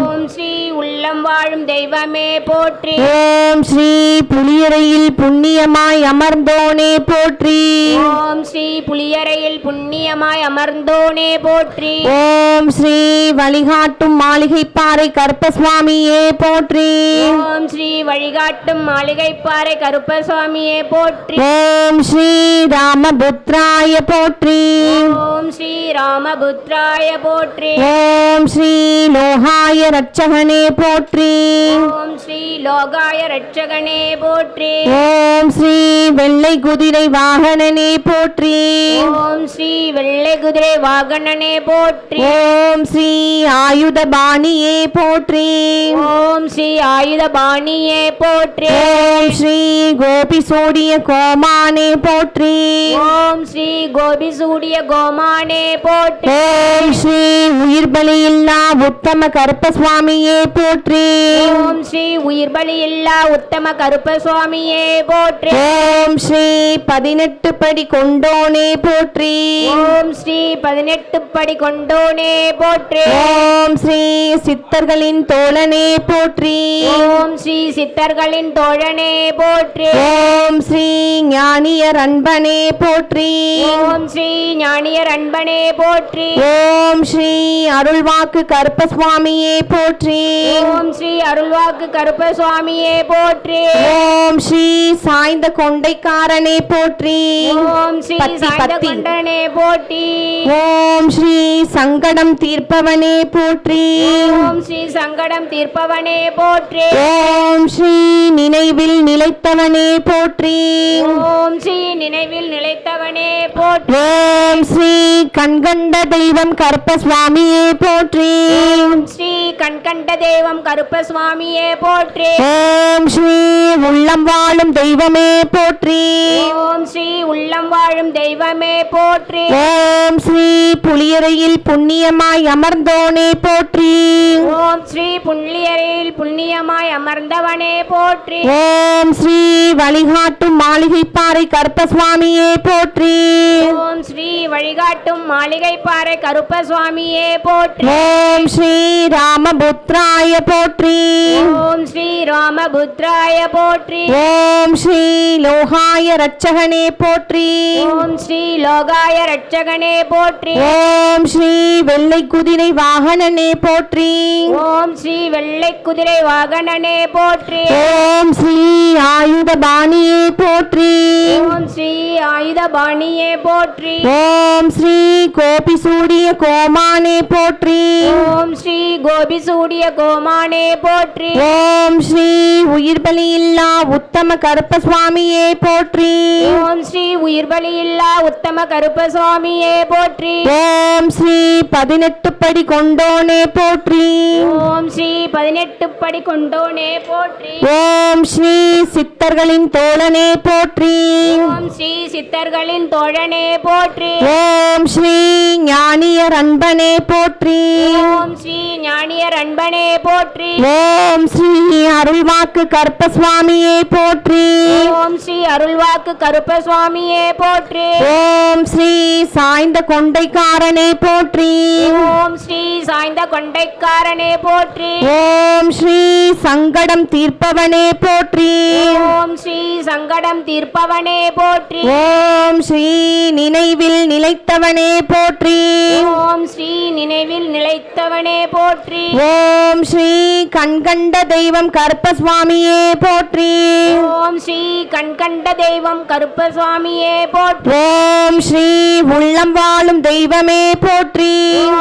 ஓம் ஸ்ரீ உள்ளம் வாழும் தெய்வமே போற்றி. ஓம் ஸ்ரீ புலியரையில் புண்ணியமாய் அமர்ந்தோனே போற்றி. ஓம் ஸ்ரீ புலியரையில் புண்ணியமாய் அமர்ந்தோனே போற்றி. ஓம் ஸ்ரீ வழிகாட்டும் மாளிகைப்பாறை கருப்பசுவாமியே போற்றி. ஓம் ஸ்ரீ வழிகாட்டும் மாளிகைப்பாறை கருப்பசுவாமியே போற்றி. ஓம் ஸ்ரீ ராமபுத்ராய போற்றி. ஓம் ஸ்ரீ ராமபுத்ராய போற்றி. ஓம் ஸ்ரீ லோகாய ரட்சகனே போற்றி. ஓம் ஸ்ரீ லோகாய ரட்சகனே போற்றி. ஓம் ஸ்ரீ வெள்ளை குதிரை வாகனனே போற்றி. ஓம் ஸ்ரீ வெள்ளை குதிரை வாகனனே போற்றி. ஓம் ஸ்ரீ ஆயுத பாணியே போற்றி. ஓம் ஸ்ரீ ஆயுத பாணியே போற்றி. ஓம் ஸ்ரீ கோபி சூடிய கோமானே போற்றி. ஓம் ஸ்ரீ கோபி சூடிய கோமானே போற்றி. ஓம் ஸ்ரீ உயிர் பலியில்லா உத்தம கருப்பசுவாமியே போற்றி. ஓம் ஸ்ரீ உயிர் பலி இல்லா உத்தம கருப்ப சுவாமியே போற்றி. ஓம் ஸ்ரீ 18 படி கொண்டோனே போற்றி. ஓம் ஸ்ரீ 18 படி கொண்டோனே போற்றி. ஓம் ஸ்ரீ சித்தர்களின் தோழனே போற்றி. ஓம் ஸ்ரீ சித்தர்களின் தோழனே போற்றி. ஓம் ஸ்ரீ ஞானியர் அன்பனே போற்றி. ஓம் ஸ்ரீ ஞானியர் அன்பனே போற்றி. ஓம் ஸ்ரீ அருள்வாக்கு கருப்பசுவாமியே போற்றி. ஓம் ஸ்ரீ அருள்வாக்கு கருப்ப சுவாமியே போற்றி. ஓம் ஸ்ரீ சாய்ந்த கொண்டைக்காரனே போற்றி. ஓம் ஸ்ரீ பத்தி, சாய்ந்த பத்தி. கொண்டனே போற்றி. ஓம் ஸ்ரீ சங்கடம் தீர்ப்பவனே போற்றி. ஓம் ஸ்ரீ சங்கடம் தீர்ப்பவனே போற்றி. ஓம் ஸ்ரீ நினைவில் நிலைத்தவனே போற்றி. ஓம் ஸ்ரீ நினைவில் நிலைத்தவனே போற்றி. ஓம் ஸ்ரீ கண்கண்ட தெய்வம் கருப்பசுவாமியே போற்றி. ஓம் ஸ்ரீ கண்கண்ட தெய்வம் கருப்ப சுவாமியே போற்றி. ஓம் ஸ்ரீ உள்ளம் வாழும் தெய்வமே போற்றி. ஓம் ஸ்ரீ உள்ளம் வாழும் தெய்வமே போற்றி. ஓம் ஸ்ரீ புலியரையில் புண்ணியமாய் அமர்ந்தோனே போற்றி. ஓம் ஸ்ரீ புண்ணியரில் புண்ணியமாய் அமர்ந்தவனே போற்றி. ஓம் ஸ்ரீ வழிகாட்டும் மாளிகைப்பாறை கருப்பசுவாமியே போற்றி. ஓம் ஸ்ரீ வழிகாட்டும் மாளிகை பாறை கருப்ப சுவாமியே போற்றி. ஓம் ஸ்ரீ ராமபுத்ராய போற்றி. ஓம் ஸ்ரீ ராமபுத்ராய போற்றி. ஓம் ஸ்ரீ லோகாய ரட்சகனே போற்றி. ஓம் ஸ்ரீ லோகாய ரட்சகனே போற்றி. ஓம் ஸ்ரீ வெள்ளை குதிரை வாகனனே போற்றி. ஓம் ஸ்ரீ வெள்ளை குதிரை வாகனனே போற்றி. ஓம் ஸ்ரீ ஆயுத பாணியே போற்றி. ஓம் ஸ்ரீ ஆயுத பாணியே போற்றி. ஓம் ஸ்ரீ கோபி சூடிய கோமானே போற்றி. ஓம் ஸ்ரீ கோபி சூடிய கோமானே போற்றி. ஓம் ஸ்ரீ உயிர் பலியில்லா உத்தம கருப்பசுவாமியே போற்றி. ஓம் ஸ்ரீ உயிர் பலி இல்லா உத்தம கருப்ப சுவாமியே போற்றி. ஓம் ஸ்ரீ 18 படி கொண்டோனே போற்றி. ஓம் ஸ்ரீ 18 படி கொண்டோனே போற்றி. ஓம் ஸ்ரீ சித்தர்களின் தோழனே போற்றி. ஓம் ஸ்ரீ சித்தர்களின் தோழனே போற்றி. ஓம் ஸ்ரீ ஞானியர் அன்பனே போற்றி. ஓம் ஸ்ரீ ஞானியர் அன்பனே போற்றி. ஓம் ஸ்ரீ அருள்வாக்கு கருப்பசுவாமியே போற்றி. ஓம் ஸ்ரீ அருள்வாக்கு கருப்ப சுவாமியே போற்றி. ஓம் ஸ்ரீ சாய்ந்த கொண்டைக்காரனே போற்றி. ஓம் ஸ்ரீ சாய்ந்த கொண்டைக்காரனே போற்றி. ஓம் ஸ்ரீ சங்கடம் தீர்ப்பவனே போற்றி. ஓம் ஸ்ரீ சங்கடம் தீர்ப்பவனே போற்றி. ஓம் ஸ்ரீ நினைவில் நிலைத்தவனே போற்றி. ஓம் ஸ்ரீ நினைவில் நிலைத்தவனே போற்றி. ஓம் ஸ்ரீ கண்கண்ட தெய்வம் கருப்பசுவாமியே போற்றி. ஓம் ஸ்ரீ கண்கண்ட தெய்வம் கருப்ப சுவாமியே போற்றி. ஓம் ஸ்ரீ உள்ளம் வாழும் தெய்வமே போற்றி.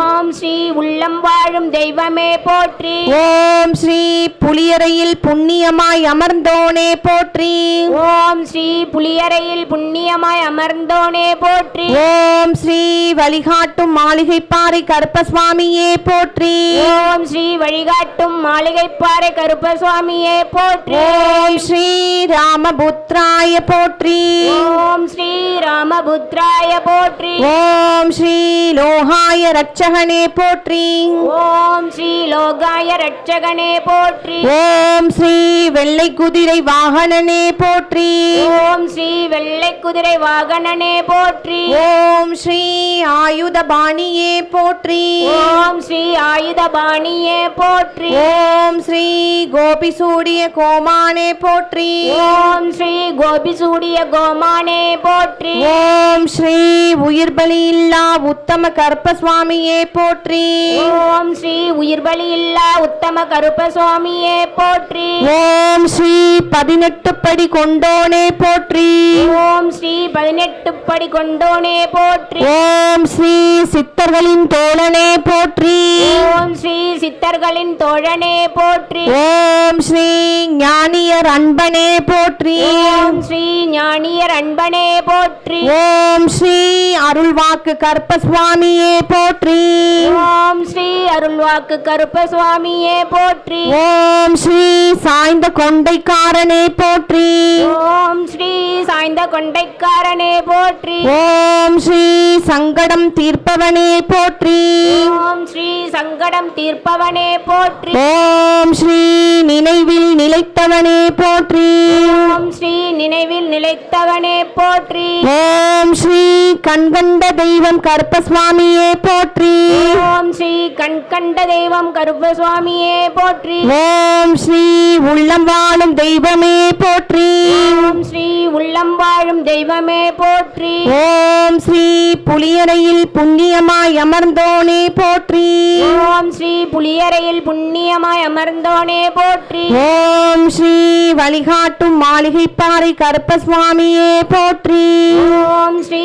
ஓம் ஸ்ரீ உள்ளம் வாழும் தெய்வமே போற்றி. ஓம் ஸ்ரீ புலியரையில் புண்ணியமாய் அமர்ந்தோனே போற்றி. ஓம் ஸ்ரீ புலியரையில் புண்ணியமாய் அமர்ந்தோனே போற்றி. ஓம் ஸ்ரீ வழிகாட்டும் மாளிகைப்பாறை கருப்பசுவாமியே போற்றி. ஓம் ஸ்ரீ வழிகாட்டும் மாளிகைப்பாறை கருப்ப சுவாமியே போற்றி. ஓம் ஸ்ரீ ராமபுத்ராய போற்றி. ஓம் ஸ்ரீ ராமபுத்ராய போற்றி. ஓம் ஸ்ரீ லோகாய ரட்சகனே போற்றி. ஓம் ஸ்ரீ லோகாய ரட்சகனே போற்றி. ஓம் ஸ்ரீ வெள்ளை குதிரை வாகனனே போற்றி. ஓம் ஸ்ரீ வெள்ளை குதிரை வாகனனே போற்றி. ஓம் ஸ்ரீ ஆயுத பாணியே போற்றி. ஓம் ஸ்ரீ ஆயுத பாணியே போற்றி. ஓம் ஸ்ரீ கோபி சூடிய கோமானே போற்றி. ஓம் ஸ்ரீ கோபி சூடிய கோமானே போற்றி. ஓம் ஸ்ரீ உயிர் பலியில்லா உத்தம கருப்பசுவாமியே போற்றி. ஓம் ஸ்ரீ உயிர் பலி இல்லா உத்தம கருப்ப சுவாமியே போற்றி. ஓம் ஸ்ரீ 18 படி கொண்டோனே போற்றி. ஓம் ஸ்ரீ 18 படி கொண்டோனே போற்றி. ஓம் ஸ்ரீ சித்தர்களின் தோழனே போற்றி. ஓம் ஸ்ரீ சித்தர்களின் தோழனே போற்றி. ஓம் ஸ்ரீ ஞானியர் அன்பனே போற்றி. ஓம் ஸ்ரீ ஞானியர் அன்பனே போற்றி. ஓம் ஸ்ரீ அருள்வாக்கு கருப்பசுவாமியே போற்றி. ஓம் ஸ்ரீ அருள்வாக்கு கருப்பசுவாமியே போற்றி. ஓம் ஸ்ரீ சாய்ந்த கொண்டைக்காரனே போற்றி. ஓம் ஸ்ரீ சாய்ந்த கொண்டைக்காரனே போற்றி. ஓம் ஸ்ரீ சங்கடம் தீர்ப்பவனே போற்றி. ஓம் ஸ்ரீ சங்கடம் தீர்ப்பவனே போற்றி. ஓம் ஸ்ரீ நினைவில் நிலைத்தவனே போற்றி. ஓம் ஸ்ரீ நினைவில் நிலைத்தவனே போற்றி. ஓம் ஸ்ரீ கண்கண்ட தெய்வம் கருப்பசுவாமியே போற்றி. ஓம் ஸ்ரீ கண்கண்ட தெய்வம் கருப்பசுவாமியே போற்றி. ஓம் ஸ்ரீ உள்ளம் வாழும் தெய்வமே போற்றி. ஓம் ஸ்ரீ உள்ளம் வாழும் தெய்வமே போற்றி. ஓம் ஸ்ரீ புலியரையில் புண்ணியமாய் அமர்ந்தோனே போற்றி. ஓம் ஸ்ரீ புலியரையில் புண்ணியமாய் அமர்ந்தோனே போற்றி. ஓம் ஸ்ரீ வழிகாட்டும் மாளிகைப்பாறை கருப்பசுவாமியே போற்றி. ஓம் ஸ்ரீ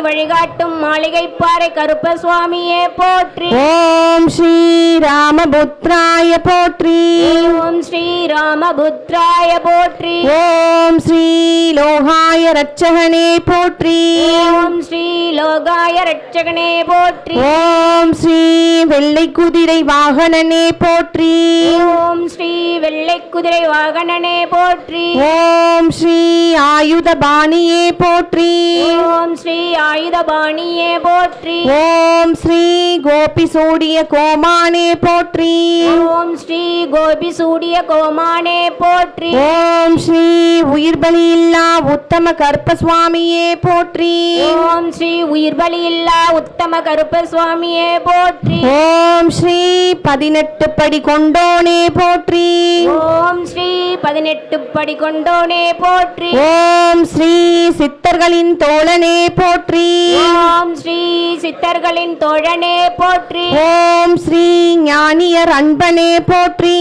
வழிகாட்டும் மாளிகைப்பாறை கருப்பசுவாமியே போற்றி. ஓம் ஸ்ரீ ராமபுத்ராய போற்றி. ஓம் ஸ்ரீ ராமபுத்ராய போற்றி. ஓம் ஸ்ரீ லோகாய ரட்சகனே போற்றி. ஓம் ஸ்ரீ லோகாய ரட்சகனே போற்றி. ஓம் ஸ்ரீ வெள்ளை குதிரை வாகனனே போற்றி. ஓம் ஸ்ரீ வெள்ளை குதிரை வாகனனே போற்றி. ஓம் ஸ்ரீ ஆயுத பாணியே போற்றி. ஓம் ஸ்ரீ ஆயுதபாணியே போற்றி. ஓம் ஸ்ரீ கோபி சூடிய கோமானே போற்றி. ஓம் ஸ்ரீ கோபி சூடிய கோமானே போற்றி. ஓம் ஸ்ரீ உயிர் பலி இல்லா உத்தம கருப்பசுவாமியே போற்றி. ஓம் ஸ்ரீ உயிர் பலி இல்லா உத்தம கருப்பசுவாமியே போற்றி. ஓம் ஸ்ரீ 18 படி கொண்டோனே போற்றி. ஓம் ஸ்ரீ 18 படி கொண்டோனே போற்றி. ஓம் ஸ்ரீ சித்தர்களின் தோழனே போற்றி. ஓம் ஸ்ரீ சித்தர்களின் தோழனே போற்றி. ஓம் ஸ்ரீ ஞானியர் அன்பனே போற்றி.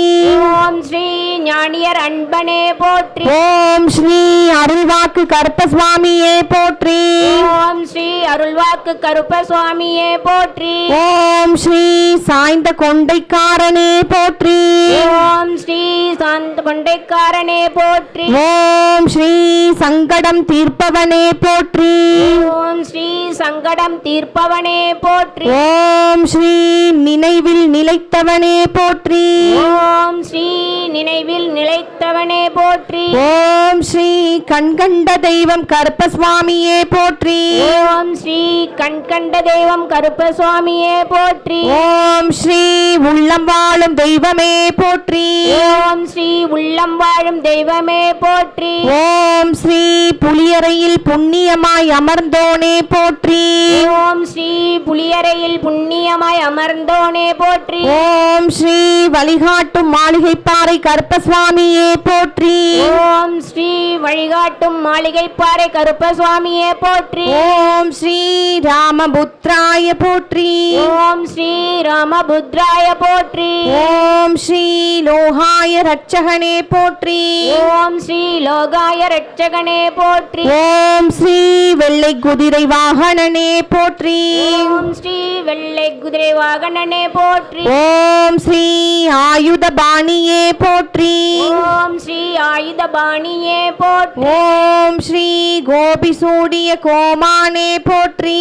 ஓம் ஸ்ரீ ஞானியர் அன்பனே போற்றி. ஓம் ஸ்ரீ அருள்வாக்கு கருப்பசுவாமியே போற்றி. ஓம் ஸ்ரீ அருள்வாக்கு கருப்பசுவாமியே போற்றி. ஓம் ஸ்ரீ சாய்ந்த கொண்டைக்காரனே போற்றி. ஓம் ஸ்ரீ சாந்த கொண்டைக்காரனே போற்றி. ஓம் ஸ்ரீ சங்கடம் தீர்ப்பவனே போற்றி. ஓம் ஸ்ரீ சங்கடம் தீர்ப்பவனே போற்றி. ஓம் ஸ்ரீ நினைவில் நிலைத்தவனே போற்றி. ஓம் ஸ்ரீ நினைவில் நிலைத்தவனே போற்றி. ஓம் ஸ்ரீ கண்கண்ட தெய்வம் கருப்பசுவாமியே போற்றி. ஓம் ஸ்ரீ கண்கண்ட தெய்வம் கருப்பசுவாமியே போற்றி. ஓம் ஸ்ரீ உள்ளம் வாழும் தெய்வமே போற்றி. ஓம் ஸ்ரீ உள்ளம் வாழும் தெய்வமே போற்றி. ஓம் ஸ்ரீ புலியரையில் புண்ணியமாய் அமர்ந்தோனே போற்றி. ஓம் ஸ்ரீ புலியரையில் புண்ணியமாய் அமர்ந்தோனே போற்றி. ஓம் ஸ்ரீ வழிகாட்டும் மாளிகைப்பாறை கருப்பசுவாமியே போற்றி. ஓம் ஸ்ரீ வழிகாட்டும் மாளிகைப்பாறை கருப்பசுவாமியே போற்றி. ஓம் ஸ்ரீ ராமபுத்ராய போற்றி. ஓம் ஸ்ரீ ராமபுத்ராய போற்றி. ஓம் ஸ்ரீ லோகாய ரட்சகனே போற்றி. ஓம் ஸ்ரீ லோகாய ரட்சகனே போற்றி. ஓம் ஸ்ரீ வெள்ளை குதிரை வாகனனே போற்றி. ஓம் ஸ்ரீ வெள்ளை குதிரை வாகனனே போற்றி. ஓம் ஸ்ரீ ஆயுத பாணியே போற்றி. ஓம் ஸ்ரீ ஆயுதபாணியே போற்றி. ஓம் ஸ்ரீ கோபி சூடிய கோமானே போற்றி.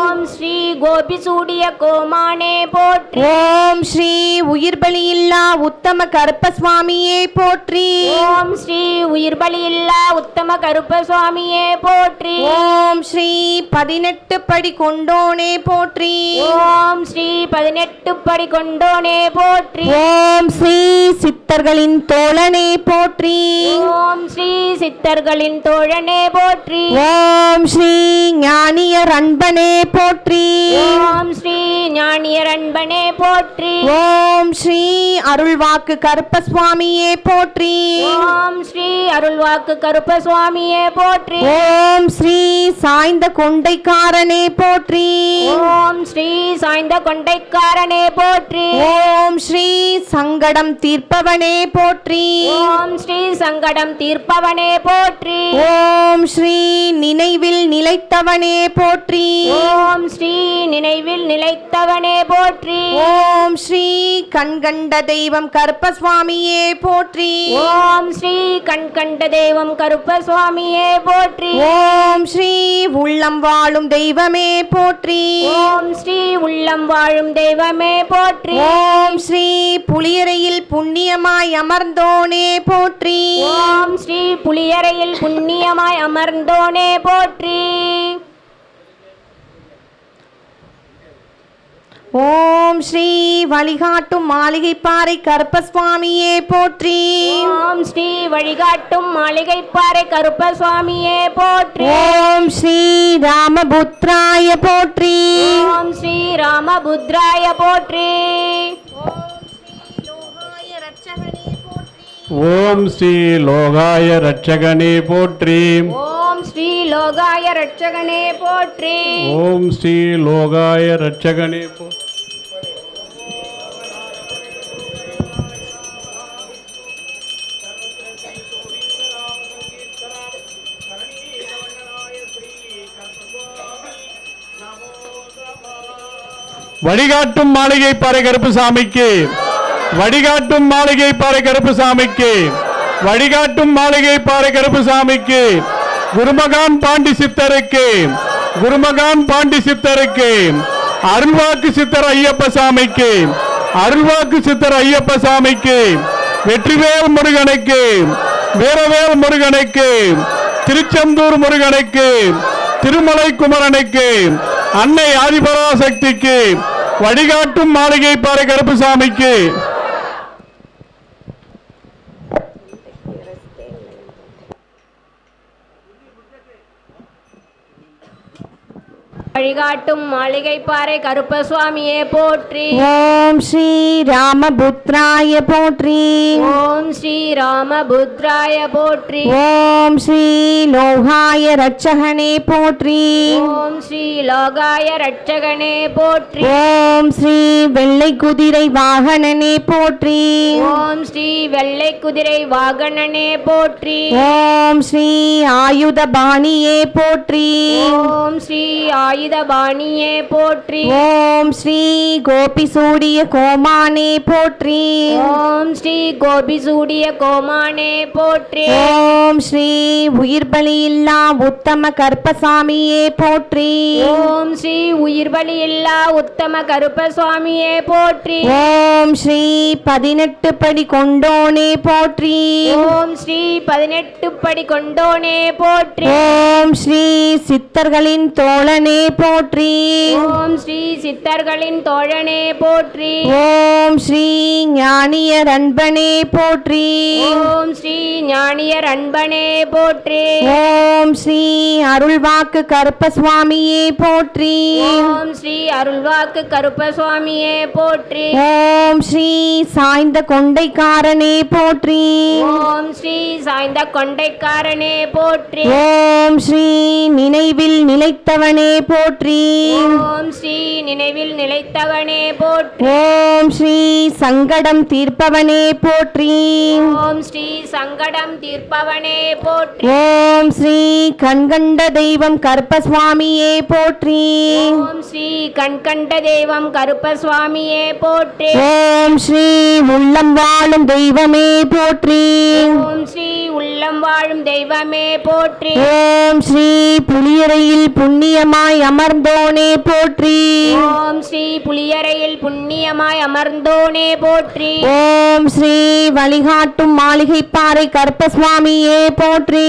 ஓம் ஸ்ரீ கோபி சூடிய கோமானே போற்றி. ஓம் ஸ்ரீ உயிர் பலி இல்லா உத்தம கருப்பசுவாமியே போற்றி. ஓம் ஸ்ரீ உயிர் பலி இல்லா உத்தம கருப்பசுவாமியே போற்றி. ஓம் ஸ்ரீ 18 படி கொண்டோனே போற்றி. ஓம் ஸ்ரீ 18 படி கொண்டோனே போற்றி. ஓம் ஸ்ரீ சித்தர்களின் தோழனே போற்றி. ஓம் ஸ்ரீ சித்தர்களின் தோழனே போற்றி. ஓம் ஸ்ரீ ஞானியர் அன்பனே போற்றி. ஓம் ஸ்ரீ ஞானியர் அன்பனே போற்றி. ஓம் ஸ்ரீ அருள்வாக்கு கருப்பசுவாமியே போற்றி. ஓம் ஸ்ரீ அருள்வாக்கு கருப்பசுவாமியே போற்றி. ஓம் ஸ்ரீ சாய்ந்த கொண்டைக்காரனே போற்றி. ஓம் ஸ்ரீ சாய்ந்த கொண்டைக்காரனே போற்றி. ஓம் ஸ்ரீ சங்கடம் தீர்ப்பவனே போற்றி. ஓம் ஸ்ரீ சங்கடம் தீர்ப்பவனே போற்றி. ஓம் ஸ்ரீ நினைவில் நிலைத்தவனே போற்றி. ஓம் ஸ்ரீ நினைவில் நிலைத்தவனே போற்றி. ஓம் ஸ்ரீ கண்கண்ட தெய்வம் கருப்பசுவாமியே போற்றி. ஓம் ஸ்ரீ கண்கண்ட தெய்வம் கருப்பசுவாமியே போற்றி. ஓம் ஸ்ரீ உள்ளம் வாழும் தெய்வமே போற்றி. ஓம் ஸ்ரீ உள்ளம் வாழும் தெய்வமே போற்றி. ஓம் ஸ்ரீ புலியரையில் புண்ணியமாய் அமர்ந்தோனே போற்றி. ஓம் ஸ்ரீ புலியரையில் புண்ணியமாய் அமர்ந்தோனே போற்றி. ஓம் ஸ்ரீ வழிகாட்டும் மாளிகைப்பாறை கருப்பசுவாமியே போற்றி. ஓம் ஸ்ரீ வழிகாட்டும் மாளிகைப்பாறை கருப்பசுவாமியே போற்றி. ஓம் ஸ்ரீ ராமபுத்ராய போற்றி. ஓம் ஸ்ரீ ராமபுத்ராய போற்றி. ஓம் ஸ்ரீ லோகாய ரட்சகனே போற்றி. ஓம் ஸ்ரீ லோகாய ரட்சகனே போற்றி. ஓம் ஸ்ரீ லோகாய ரட்சகனே போற்றி. வழிகாட்டும் மாளிகை பாறை கருப்புசாமிக்கு, வழிகாட்டும் மாளிகை பாறை கருப்புசாமிக்கு, வழிகாட்டும் மாளிகை பாறை கருப்புசாமிக்கு, குருமகான் பாண்டி சித்தருக்கு, குருமகான் பாண்டி சித்தருக்கு, அருள்வாக்கு சித்தர் ஐயப்ப சாமிக்கு, அருள்வாக்கு சித்தர் ஐயப்ப சாமிக்கு, வெற்றிவேல் முருகனுக்கு, வீரவேல் முருகனுக்கு, திருச்செந்தூர் முருகனுக்கு, திருமலை குமரனுக்கு, அன்னை ஆதிபராசக்திக்கு, வழிகாட்டும் மாளிகை பாறை கருப்புசாமிக்கு, வழிகாட்டும் மாளிகைப்பாறை கருப்பசுவாமியே போற்றி. ஓம் ஸ்ரீ ராமபுத்ராய போற்றி. ஓம் ஸ்ரீ ராமபுத்ராய போற்றி. ஓம் ஸ்ரீ லோகாய ரட்சகனே போற்றி. ஓம் ஸ்ரீ லோகாய ரட்சகனே போற்றி. ஓம் ஸ்ரீ வெள்ளை குதிரை வாகனனே போற்றி. ஓம் ஸ்ரீ வெள்ளை குதிரை வாகனனே போற்றி. ஓம் ஸ்ரீ ஆயுத பாணியே போற்றி. ஓம் ஸ்ரீ ஆயுதபாணியே போற்றி. ஓம் ஸ்ரீ கோபி சூடிய கோமானே போற்றி. ஓம் ஸ்ரீ கோபி சூடிய கோமானே போற்றி. ஓம் ஸ்ரீ உயிர் பலியில்லா உத்தம கருப்பசாமியே போற்றி. ஓம் ஸ்ரீ உயிர் பலியில்லா உத்தம கருப்பசுவாமியே போற்றி. ஓம் ஸ்ரீ 18 படி கொண்டோனே போற்றி. ஓம் ஸ்ரீ 18 படி கொண்டோனே போற்றி. ஓம் ஸ்ரீ சித்தர்களின் தோழனே போற்றி. ஓம் ஸ்ரீ சித்தர்களின் தோழனே போற்றி. ஓம் ஸ்ரீ ஞானியர் அன்பனே போற்றி. ஓம் ஸ்ரீ ஞானியர் அன்பனே போற்றி. ஓம் ஸ்ரீ அருள்வாக்கு கருப்பசுவாமியே போற்றி. ஓம் ஸ்ரீ அருள்வாக்கு கருப்பசுவாமியே போற்றி. ஓம் ஸ்ரீ சாய்ந்த கொண்டைக்காரனே போற்றி. ஓம் ஸ்ரீ சாய்ந்த கொண்டைக்காரனே போற்றி. ஓம் ஸ்ரீ நினைவில் நிலைத்தவனே போற்றி. ஓம் ஸ்ரீ நினைவில் நிலைத்தவனே போற்றி. ஓம் ஸ்ரீ சங்கடம் தீர்ப்பவனே போற்றி. ஓம் ஸ்ரீ சங்கடம் தீர்ப்பவனே போற்றி. ஓம் ஸ்ரீ கண்கண்ட தெய்வம் கருப்பசுவாமியே போற்றி. ஓம் ஸ்ரீ கண்கண்ட தெய்வம் கருப்பசுவாமியே போற்றி. ஓம் ஸ்ரீ உள்ளம் வாழும் தெய்வமே போற்றி. ஓம் ஸ்ரீ உள்ளம் வாழும் தெய்வமே போற்றி. ஓம் ஸ்ரீ புலியரையில் புண்ணியமாய் அமர்ந்தோனே போற்றி. ஓம் ஸ்ரீ புலியரையில் புண்ணியமாய் அமர்ந்தோனே போற்றி. ஓம் ஸ்ரீ வழிகாட்டும் மாளிகைப்பாறை கருப்பசுவாமியே போற்றி.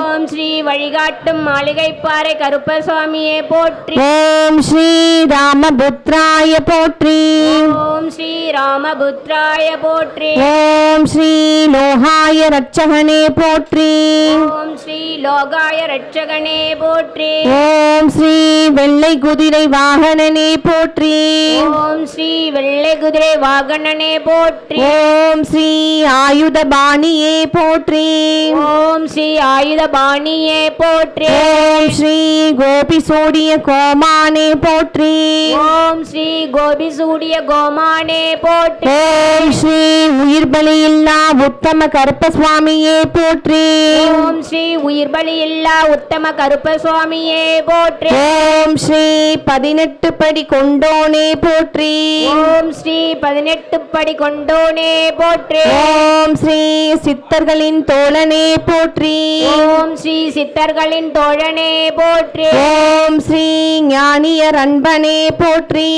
ஓம் ஸ்ரீ வழிகாட்டும் மாளிகைப்பாறை கருப்பசுவாமியே போற்றி. ஓம் ஸ்ரீ ராமபுத்ராய போற்றி. ஓம் ஸ்ரீ ராமபுத்ராய போற்றி. ஓம் ஸ்ரீ லோகாய ரட்சகனே போற்றி. போற்றி. ஓம் ஸ்ரீ லோகாய ரட்சகனே போற்றி. ஓம் ஸ்ரீ வெள்ளை குதிரை வாகனனே போற்றி. ஓம் ஸ்ரீ வெள்ளை குதிரை வாகனனே போற்றி. ஓம் ஸ்ரீ ஆயுத பாணியே போற்றி. ஓம் ஸ்ரீ ஆயுத பாணியே போற்றி. ஓம் ஸ்ரீ கோபி சூடிய கோமானே போற்றி. ஓம் ஸ்ரீ கோபி சூடிய கோமானே போற்றி. ஓம் ஸ்ரீ உயிர் பலியில்லா உத்தம கருப்பசுவாமியே போற்றி. ஓம் ஸ்ரீ உயிர் பலியில்லா உத்தம கருப்பசுவாமியே போற்றி. ஓம் ஸ்ரீ 18 படி கொண்டோனே போற்றி. ஓம் ஸ்ரீ 18 படி கொண்டோனே போற்றி. ஓம் ஸ்ரீ சித்தர்களின் தோழனே போற்றி. ஓம் ஸ்ரீ சித்தர்களின் தோழனே போற்றி. ஓம் ஸ்ரீ ஞானியர் அன்பனே போற்றி.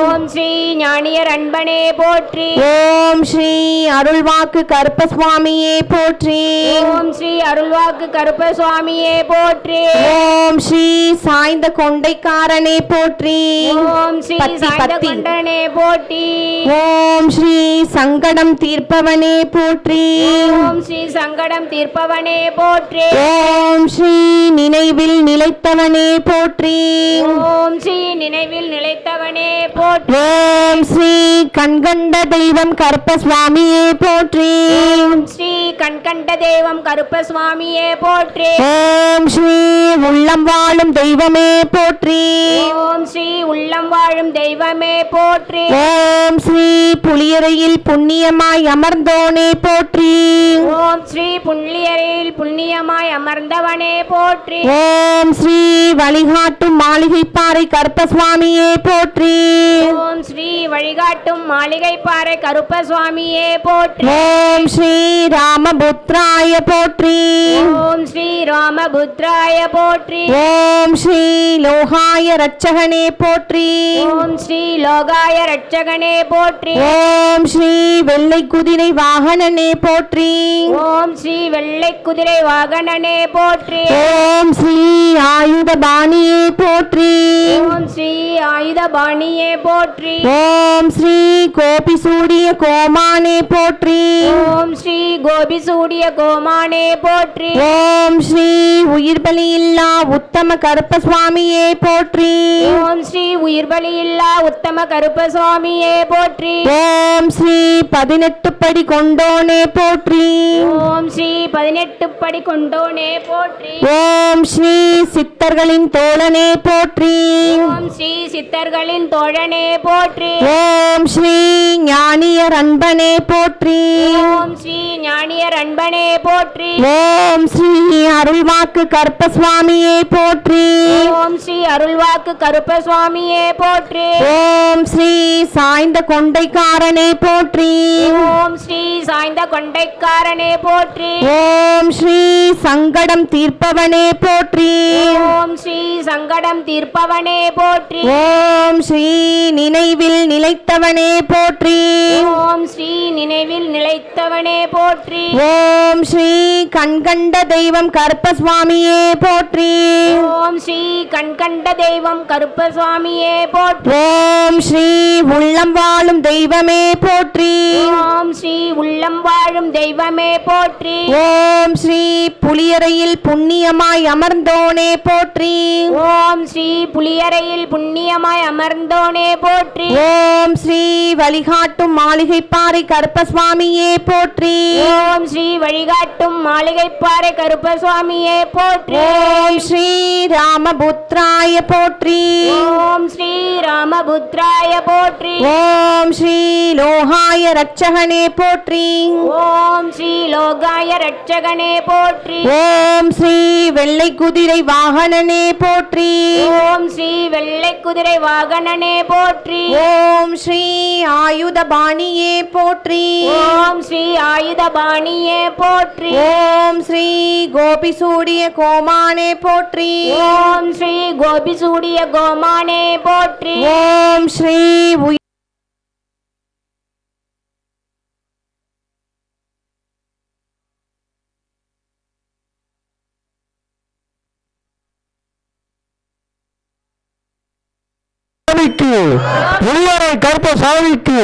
ஓம் ஸ்ரீ ஞானியர் அன்பனே போற்றி. ஓம் ஸ்ரீ அருள்வாக்கு கருப்பசுவாமியே போற்றி. ஓம் ஸ்ரீ அருள்வாக்கு கருப்பசுவாமியே போற்றி. ஓம் ஸ்ரீ சாய்ந்த கொண்டைக்காரனே போற்றி. ஓம் ஸ்ரீ பத்தி, சாய்ந்த பத்தி. கொண்டனே போற்றி. ஓம் ஸ்ரீ சங்கடம் தீர்ப்பவனே போற்றி. ஓம் ஸ்ரீ சங்கடம் தீர்ப்பவனே போற்றி. ஓம் ஸ்ரீ நினைவில் நிலைத்தவனே போற்றி. ஓம் ஸ்ரீ நினைவில் நிலைத்தவனே போற்றி. ஓம் ஸ்ரீ கண்கண்ட தெய்வம் கருப்பசுவாமியே போற்றி. ஓம் ஸ்ரீ கண்கண்ட தெய்வம் கருப்பசுவாமியே போற்றி. ஓம் ஸ்ரீ உள்ளம் வாழும் தெய்வமே போற்றி. ஓம் ஸ்ரீ உள்ளம் வாழும் தெய்வமே போற்றி. ஓம் ஸ்ரீ புலியரையில் புண்ணியமாய் அமர்ந்தோனே போற்றி. ஓம் ஸ்ரீ புண்ணியரில் புண்ணியமாய் அமர்ந்தவனே போற்றி. ஓம் ஸ்ரீ வழிகாட்டும் மாளிகைப்பாறை கருப்பசுவாமியே போற்றி. ஓம் ஸ்ரீ வழிகாட்டும் மாளிகைப்பாறை கருப்பசுவாமியே போற்றி. ஓம் ஸ்ரீ ராமபுத்ராய போற்றி. ஓம் ஸ்ரீ ராமபுத்ராய போற்றி. ஓம் ஸ்ரீ லோகாய ரட்சகனே போற்றி. ஓம் ஸ்ரீ லோகாய ரட்சகனே போற்றி. ஓம் ஸ்ரீ வெள்ளை குதிரை வாகனனே போற்றி. ஓம் ஸ்ரீ வெள்ளை குதிரை வாகனனே போற்றி. ஓம் ஸ்ரீ ஆயுத பாணியே போற்றி. ஓம் ஸ்ரீ ஆயுத பாணியே போற்றி. ஓம் ஸ்ரீ கோபி சூடிய கோமானே போற்றி. ஓம் ஸ்ரீ கோபி சூடிய கோமானே போற்றி. ஓம் ஸ்ரீ உயிர் பலியில்லா உத்தம கருப்பசுவாமியே போற்றி. ஓம் ஸ்ரீ உயிர் பலியில்லா உத்தம கருப்பசுவாமியே போற்றி. ஓம் ஸ்ரீ 18 படி கொண்டோனே போற்றி. ஓம் ஸ்ரீ 18 படி கொண்டோனே போற்றி. ஓம் ஸ்ரீ சித்தர்களின் தோழனே போற்றி. ஓம் ஸ்ரீ சித்தர்களின் தோழனே போற்றி. ஓம் ஸ்ரீ ஞானியர் அன்பனே போற்றி. ஓம் ஸ்ரீ ஞானியர் அன்பனே போற்றி. ஓம் ஸ்ரீ அருள்வாக்கு கருப்பசுவாமியே போற்றி. ஓம் ஸ்ரீ அருள்வாக்கு கருப்பசுவாமியே போற்றி. ஓம் ஸ்ரீ சாய்ந்த கொண்டைக்காரனே போற்றி. ஓம் ஸ்ரீ சாய்ந்த கொண்டைக்காரனே போற்றி. ஓம் ஸ்ரீ சங்கடம் தீர்ப்பவனே போற்றி. ஓம் ஸ்ரீ சங்கடம் தீர்ப்பவனே போற்றி. ஓம் ஸ்ரீ நினைவில் நிலைத்தவனே போற்றி. ஓம் ஸ்ரீ நினைவில் நிலைத்தவனே போற்றி. ஓம் ஸ்ரீ கண்கண்ட தெய்வம் கருப்பசுவாமியே போற்றி. ஓம் ஸ்ரீ கண்கண்ட தெய்வம் கருப்பசுவாமியே போற்றி. ஓம் ஸ்ரீ உள்ளம் வாழும் தெய்வமே போற்றி. ஓம் ஸ்ரீ உள்ளம் வாழும் தெய்வமே போற்றி. ஓம் ஸ்ரீ புலியரையில் புண்ணியமாய் அமர்ந்தோனே போற்றி. ஓம் ஸ்ரீ புலியரையில் புண்ணியமாய் அமர்ந்தோனே போற்றி. ஓம் ஸ்ரீ வழிகாட்டும் மாளிகைப்பாறை கருப்பசுவாமியே போற்றி. ஓம் ஸ்ரீ வழிகாட்டும் மாளிகைப்பாறை கருப்பசுவாமியே போற்றி. ஓம் ஸ்ரீ ராமபுத்ராய போற்றி. ஓம் ஸ்ரீ ராமபுத்ராய போற்றி. ஓம் ஸ்ரீ லோகாய ரட்சகனே போற்றி. ஓம் ஸ்ரீ லோகாய ரட்சகனே போற்றி. ஓம் ஸ்ரீ வெள்ளை குதிரை வாகனனே போற்றி. ஓம் ஸ்ரீ வெள்ளை குதிரை வாகனனே போற்றி. ஓம் ஸ்ரீ ஆயுத பாணியே போற்றி. ஓம் ஸ்ரீ ஆயுத பாணியே போற்றி. ஓம் ஸ்ரீ கோபி சூடிய கோமானே போற்றி. ஓம் ஸ்ரீ கோபி சூடிய கோமானே போற்றி. ஓம் ஸ்ரீ உள்ளரை கருப்ப சாமிக்கு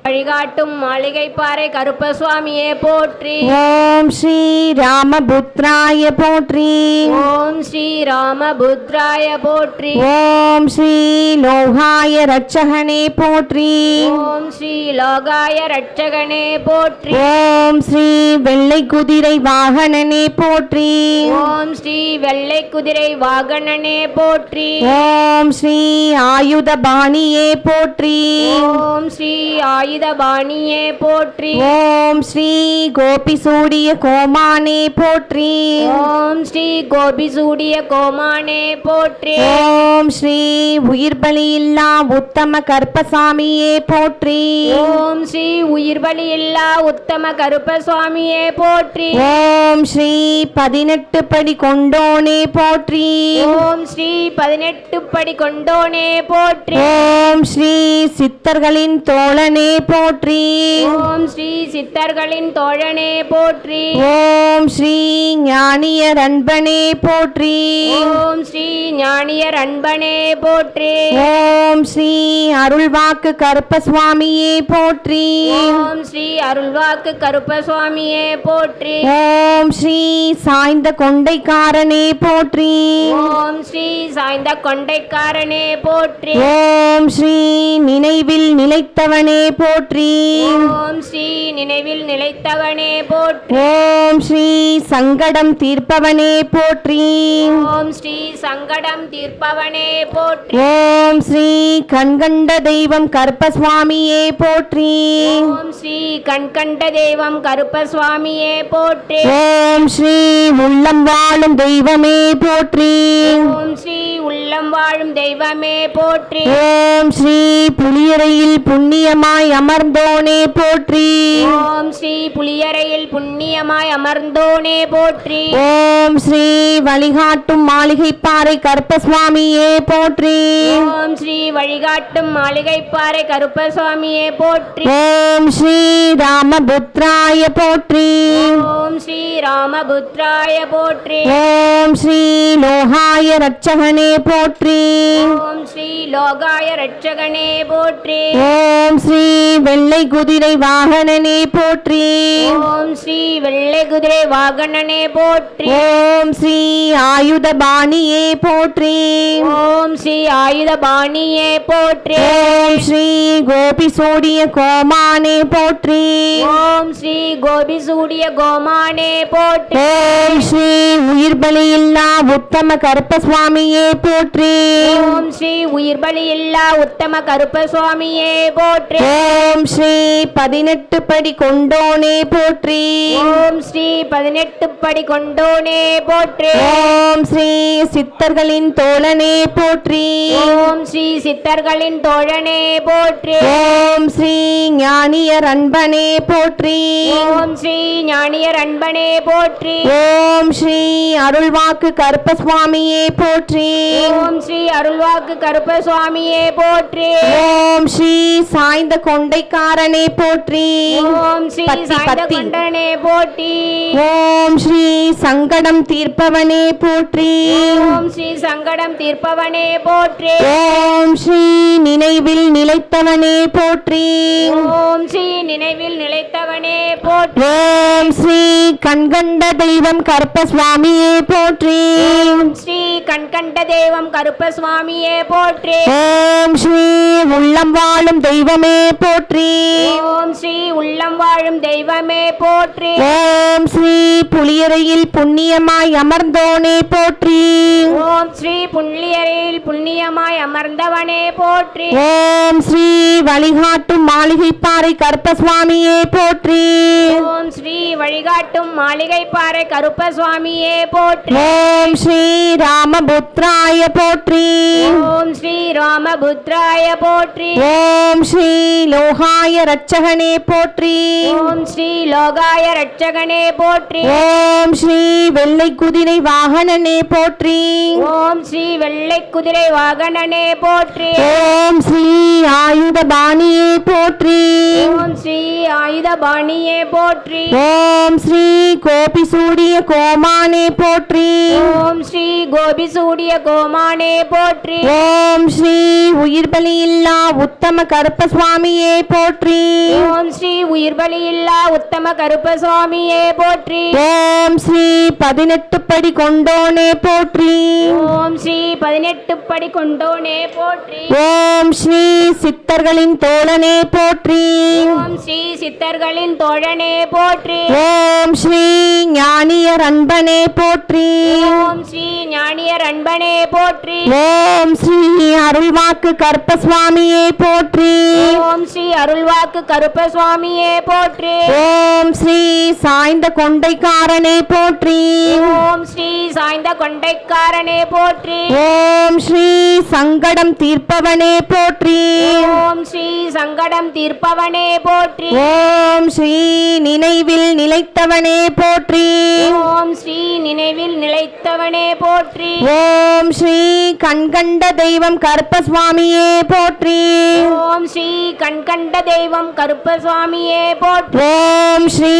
வழிகாட்டும் மாளிகைப்பாறை கருப்பசுவாமியே போற்றி. ஓம் ஸ்ரீ ராமபுத்ராய போற்றி. ஓம் ஸ்ரீ ராமபுத்ராய போற்றி. ஓம் ஸ்ரீ லோகாய ரட்சகனே போற்றி. ஓம் ஸ்ரீ லோகாய ரட்சகனே போற்றி. ஓம் ஸ்ரீ வெள்ளை குதிரை வாகனனே போற்றி. ஓம் ஸ்ரீ வெள்ளை குதிரை வாகனனே போற்றி. ஓம் ஸ்ரீ ஆயுத பாணியே போற்றி. ஓம் ஸ்ரீ ஆயுதபாணியே போற்றி. ஓம் ஸ்ரீ கோபி சூடிய கோமானே போற்றி. ஓம் ஸ்ரீ கோபிசூடிய கோமானே போற்றி. ஓம் ஸ்ரீ உயிர் பலியில்லா உத்தம கற்பசாமியே போற்றி. ஓம் ஸ்ரீ உயிர் பலியில்லா உத்தம கருப்பசுவாமியே போற்றி. ஓம் ஸ்ரீ 18 படி கொண்டோனே போற்றி. ஓம் ஸ்ரீ 18 படி கொண்டோனே போற்றி. ஓம் ஸ்ரீ சித்தர்களின் தோழனே போற்றி. ஓம் ஸ்ரீ சித்தர்களின் தோழனே போற்றி. ஓம் ஸ்ரீ ஞானியர் அன்பனே போற்றி. ஓம் ஸ்ரீ ஞானியர் அன்பனே போற்றி. ஓம் ஸ்ரீ அருள்வாக்கு கருப்பசுவாமியே போற்றி. ஓம் ஸ்ரீ அருள்வாக்கு கருப்பசுவாமியே போற்றி. ஓம் ஸ்ரீ சாய்ந்த கொண்டைக்காரனே போற்றி. ஓம் ஸ்ரீ சாய்ந்த கொண்டைக்காரனே போற்றி. ஓம் ஸ்ரீ நினைவில் நிலைத்தவனே போற்றி. ஓம் ஸ்ரீ நினைவில் நிலைத்தவனே போற்றி. ஓம் ஸ்ரீ சங்கடம் தீர்ப்பவனே போற்றி. ஓம் ஸ்ரீ சங்கடம் தீர்ப்பவனே போற்றி. ஓம் ஸ்ரீ கண்கண்ட தெய்வம் கருப்பசுவாமியே போற்றி. ஓம் ஸ்ரீ கண்கண்ட தெய்வம் கருப்பசுவாமியே போற்றி. ஓம் ஸ்ரீ உள்ளம் வாழும் தெய்வமே போற்றி. ஓம் ஸ்ரீ உள்ளம் வாழும் தெய்வமே போற்றி. ஓம் ஸ்ரீ புலியரையில் புண்ணியமாய் அமர்ந்தோனே போற்றி. ஓம் ஸ்ரீ புலியரையில் புண்ணியமாய் அமர்ந்தோனே போற்றி. ஓம் ஸ்ரீ வழிகாட்டும் மாளிகைப்பாறை கருப்பசுவாமியே போற்றி. ஓம் ஸ்ரீ வழிகாட்டும் மாளிகைப்பாறை கருப்பசுவாமியே போற்றி. ஓம் ஸ்ரீ ராமபுத்ராய போற்றி. ஓம் ஸ்ரீ ராமபுத்ராய போற்றி. ஓம் ஸ்ரீ லோகாய ரட்சகனே போற்றி. ஓம் ஸ்ரீ லோகாய ரட்சகனே போற்றி. ஓம் ஸ்ரீ வெள்ளை குதிரை வாகனனே போற்றி. ஓம் ஸ்ரீ வெள்ளை குதிரை வாகனனே போற்றி. ஓம் ஸ்ரீ ஆயுத பாணியே போற்றி. ஓம் ஸ்ரீ ஆயுதபாணியே போற்றி. ஓம் ஸ்ரீ கோபி சூடிய கோமானே போற்றி. ஓம் ஸ்ரீ கோபிசூடிய கோமானே போற்றி. ஓம் ஸ்ரீ உயிர் பலியில்லா உத்தம கருப்பசுவாமியே போற்றி. ஓம் ஸ்ரீ உயிர் பலியில்லா உத்தம கருப்பசுவாமியே போற்றி. ஓம் ஸ்ரீ 18 படி கொண்டோனே போற்றி. ஓம் ஸ்ரீ 18 படி கொண்டோனே போற்றி. ஓம் ஸ்ரீ சித்தர்களின் தோழனே போற்றி. ஓம் ஸ்ரீ சித்தர்களின் தோழனே போற்றி. ஓம் ஸ்ரீ ஞானியர் அன்பனே போற்றி. ஓம் ஸ்ரீ ஞானியர் அன்பனே போற்றி. ஓம் ஸ்ரீ அருள்வாக்கு கருப்பசுவாமியே போற்றி. ஓம் ஸ்ரீ அருள்வாக்கு கருப்பசுவாமியே போற்றி. ஓம் ஸ்ரீ சாய்ந்த கொண்டைக்காரனே போற்றி. ஓம் ஸ்ரீ பத்தி, சாய்ந்த பத்தி. கொண்டனே போற்றி. ஓம் ஸ்ரீ சங்கடம் தீர்ப்பவனே போற்றி. ஓம் ஸ்ரீ சங்கடம் தீர்ப்பவனே போற்றி. ஓம் ஸ்ரீ நினைவில் நிலைத்தவனே போற்றி. ஓம் ஸ்ரீ நினைவில் நிலைத்தவனே போற்றி. ஓம் ஸ்ரீ கண்கண்ட தெய்வம் கருப்பசுவாமியே போற்றி. ஓம் ஸ்ரீ கண்கண்ட தெய்வம் கருப்பசுவாமியே போற்றி. ஓம் ஸ்ரீ உள்ளம் வாழும் தெய்வமே போற்றி. ஓம் ஸ்ரீ உள்ளம் வாழும் தெய்வமே போற்றி. ஓம் ஸ்ரீ புலியரையில் புண்ணியமாய் அமர்ந்தோனே போற்றி. ஓம் ஸ்ரீ புண்ணியரில் புண்ணியமாய் அமர்ந்தவனே போற்றி. ஓம் ஸ்ரீ வழிகாட்டும் மாளிகைப்பாறை கருப்பசுவாமியே போற்றி. ஓம் ஸ்ரீ வழிகாட்டும் மாளிகைப்பாறை கருப்பசுவாமியே போற்றி. ஓம் ஸ்ரீ ராமபுத்ராய போற்றி. ஓம் ஸ்ரீ ராமபுத்ராய போற்றி. ஓம் ஸ்ரீ லோகாய ரட்சகனே போற்றி. ஓம் ஸ்ரீ லோகாய ரட்சகனே போற்றி. ஓம் ஸ்ரீ வெள்ளை குதிரை வாகனனே போற்றி. ஓம் ஸ்ரீ வெள்ளை குதிரை வாகனனே போற்றி. ஓம் ஸ்ரீ ஆயுத பாணியே போற்றி. ஓம் ஸ்ரீ ஆயுதபாணியே போற்றி. ஓம் ஸ்ரீ கோபி சூடிய கோமானே போற்றி. ஓம் ஸ்ரீ கோபிசூடிய கோமானே போற்றி. ஓம் ஸ்ரீ உயிர் பலியில்லா உத்தம கருப்பசுவாமியே போற்றி. ஓம் ஸ்ரீ உயிர்பலியில்லா உத்தம கருப்பசாமியே போற்றி. ஓம் ஸ்ரீ 18 படி கொண்டோனே போற்றி. ஓம் ஸ்ரீ 18 படி கொண்டோனே போற்றி. ஓம் ஸ்ரீ சித்தர்களின் தோழனே போற்றி. ஓம் ஸ்ரீ சித்தர்களின் தோழனே போற்றி. ஓம் ஸ்ரீ ஞானியர் அன்பனே போற்றி. ஓம் ஸ்ரீ ஞானியர் அன்பனே போற்றி. ஓம் ஸ்ரீ அருள்வாக்கு கருப்பசுவாமியே போற்றி. ஓம் ஸ்ரீ அருள்வாக்கு கருப்பசுவாமியே போற்றி. ஓம் ஸ்ரீ சாய்ந்த கொண்டைக்காரனே போற்றி. ஓம் ஸ்ரீ சாய்ந்த கொண்டைக்காரனே போற்றி. ஓம் ஸ்ரீ சங்கடம் தீர்ப்பவனே போற்றி. ஓம் ஸ்ரீ சங்கடம் தீர்ப்பவனே போற்றி. ஓம் ஸ்ரீ நினைவில் நிலைத்தவனே போற்றி. ஓம் ஸ்ரீ நினைவில் நிலைத்தவனே போற்றி. ஓம் ஸ்ரீ கண்கண்ட தெய்வம் கருப்பசுவாமியே போற்றி. ஓம் ஸ்ரீ கண்கண்ட தெய்வம் கருப்பசுவாமியே போற்றி. ஓம் ஸ்ரீ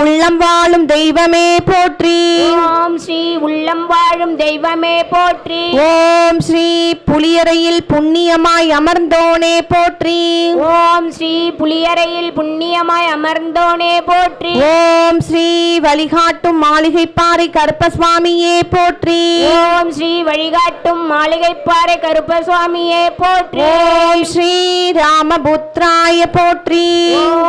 உள்ளம் வாழும் தெய்வமே போற்றி. ஓம் ஸ்ரீ உள்ளம் வாழும் தெய்வமே போற்றி. ஓம் ஸ்ரீ புலியறையில் புண்ணியமாய் அமர்ந்தோனே போற்றி. ஓம் ஸ்ரீ புலியறையில் புண்ணியமாய் அமர்ந்தோனே போற்றி. ஓம் ஸ்ரீ வழிகாட்டும் மாளிகைப்பாறை கருப்பசுவாமியே போற்றி. ஓம் ஸ்ரீ வழிகாட்டும் மாளிகைப்பாறை கருப்பசுவாமியே போற்றி. ஓம் ஸ்ரீ ராமபுத்ராய போற்றி.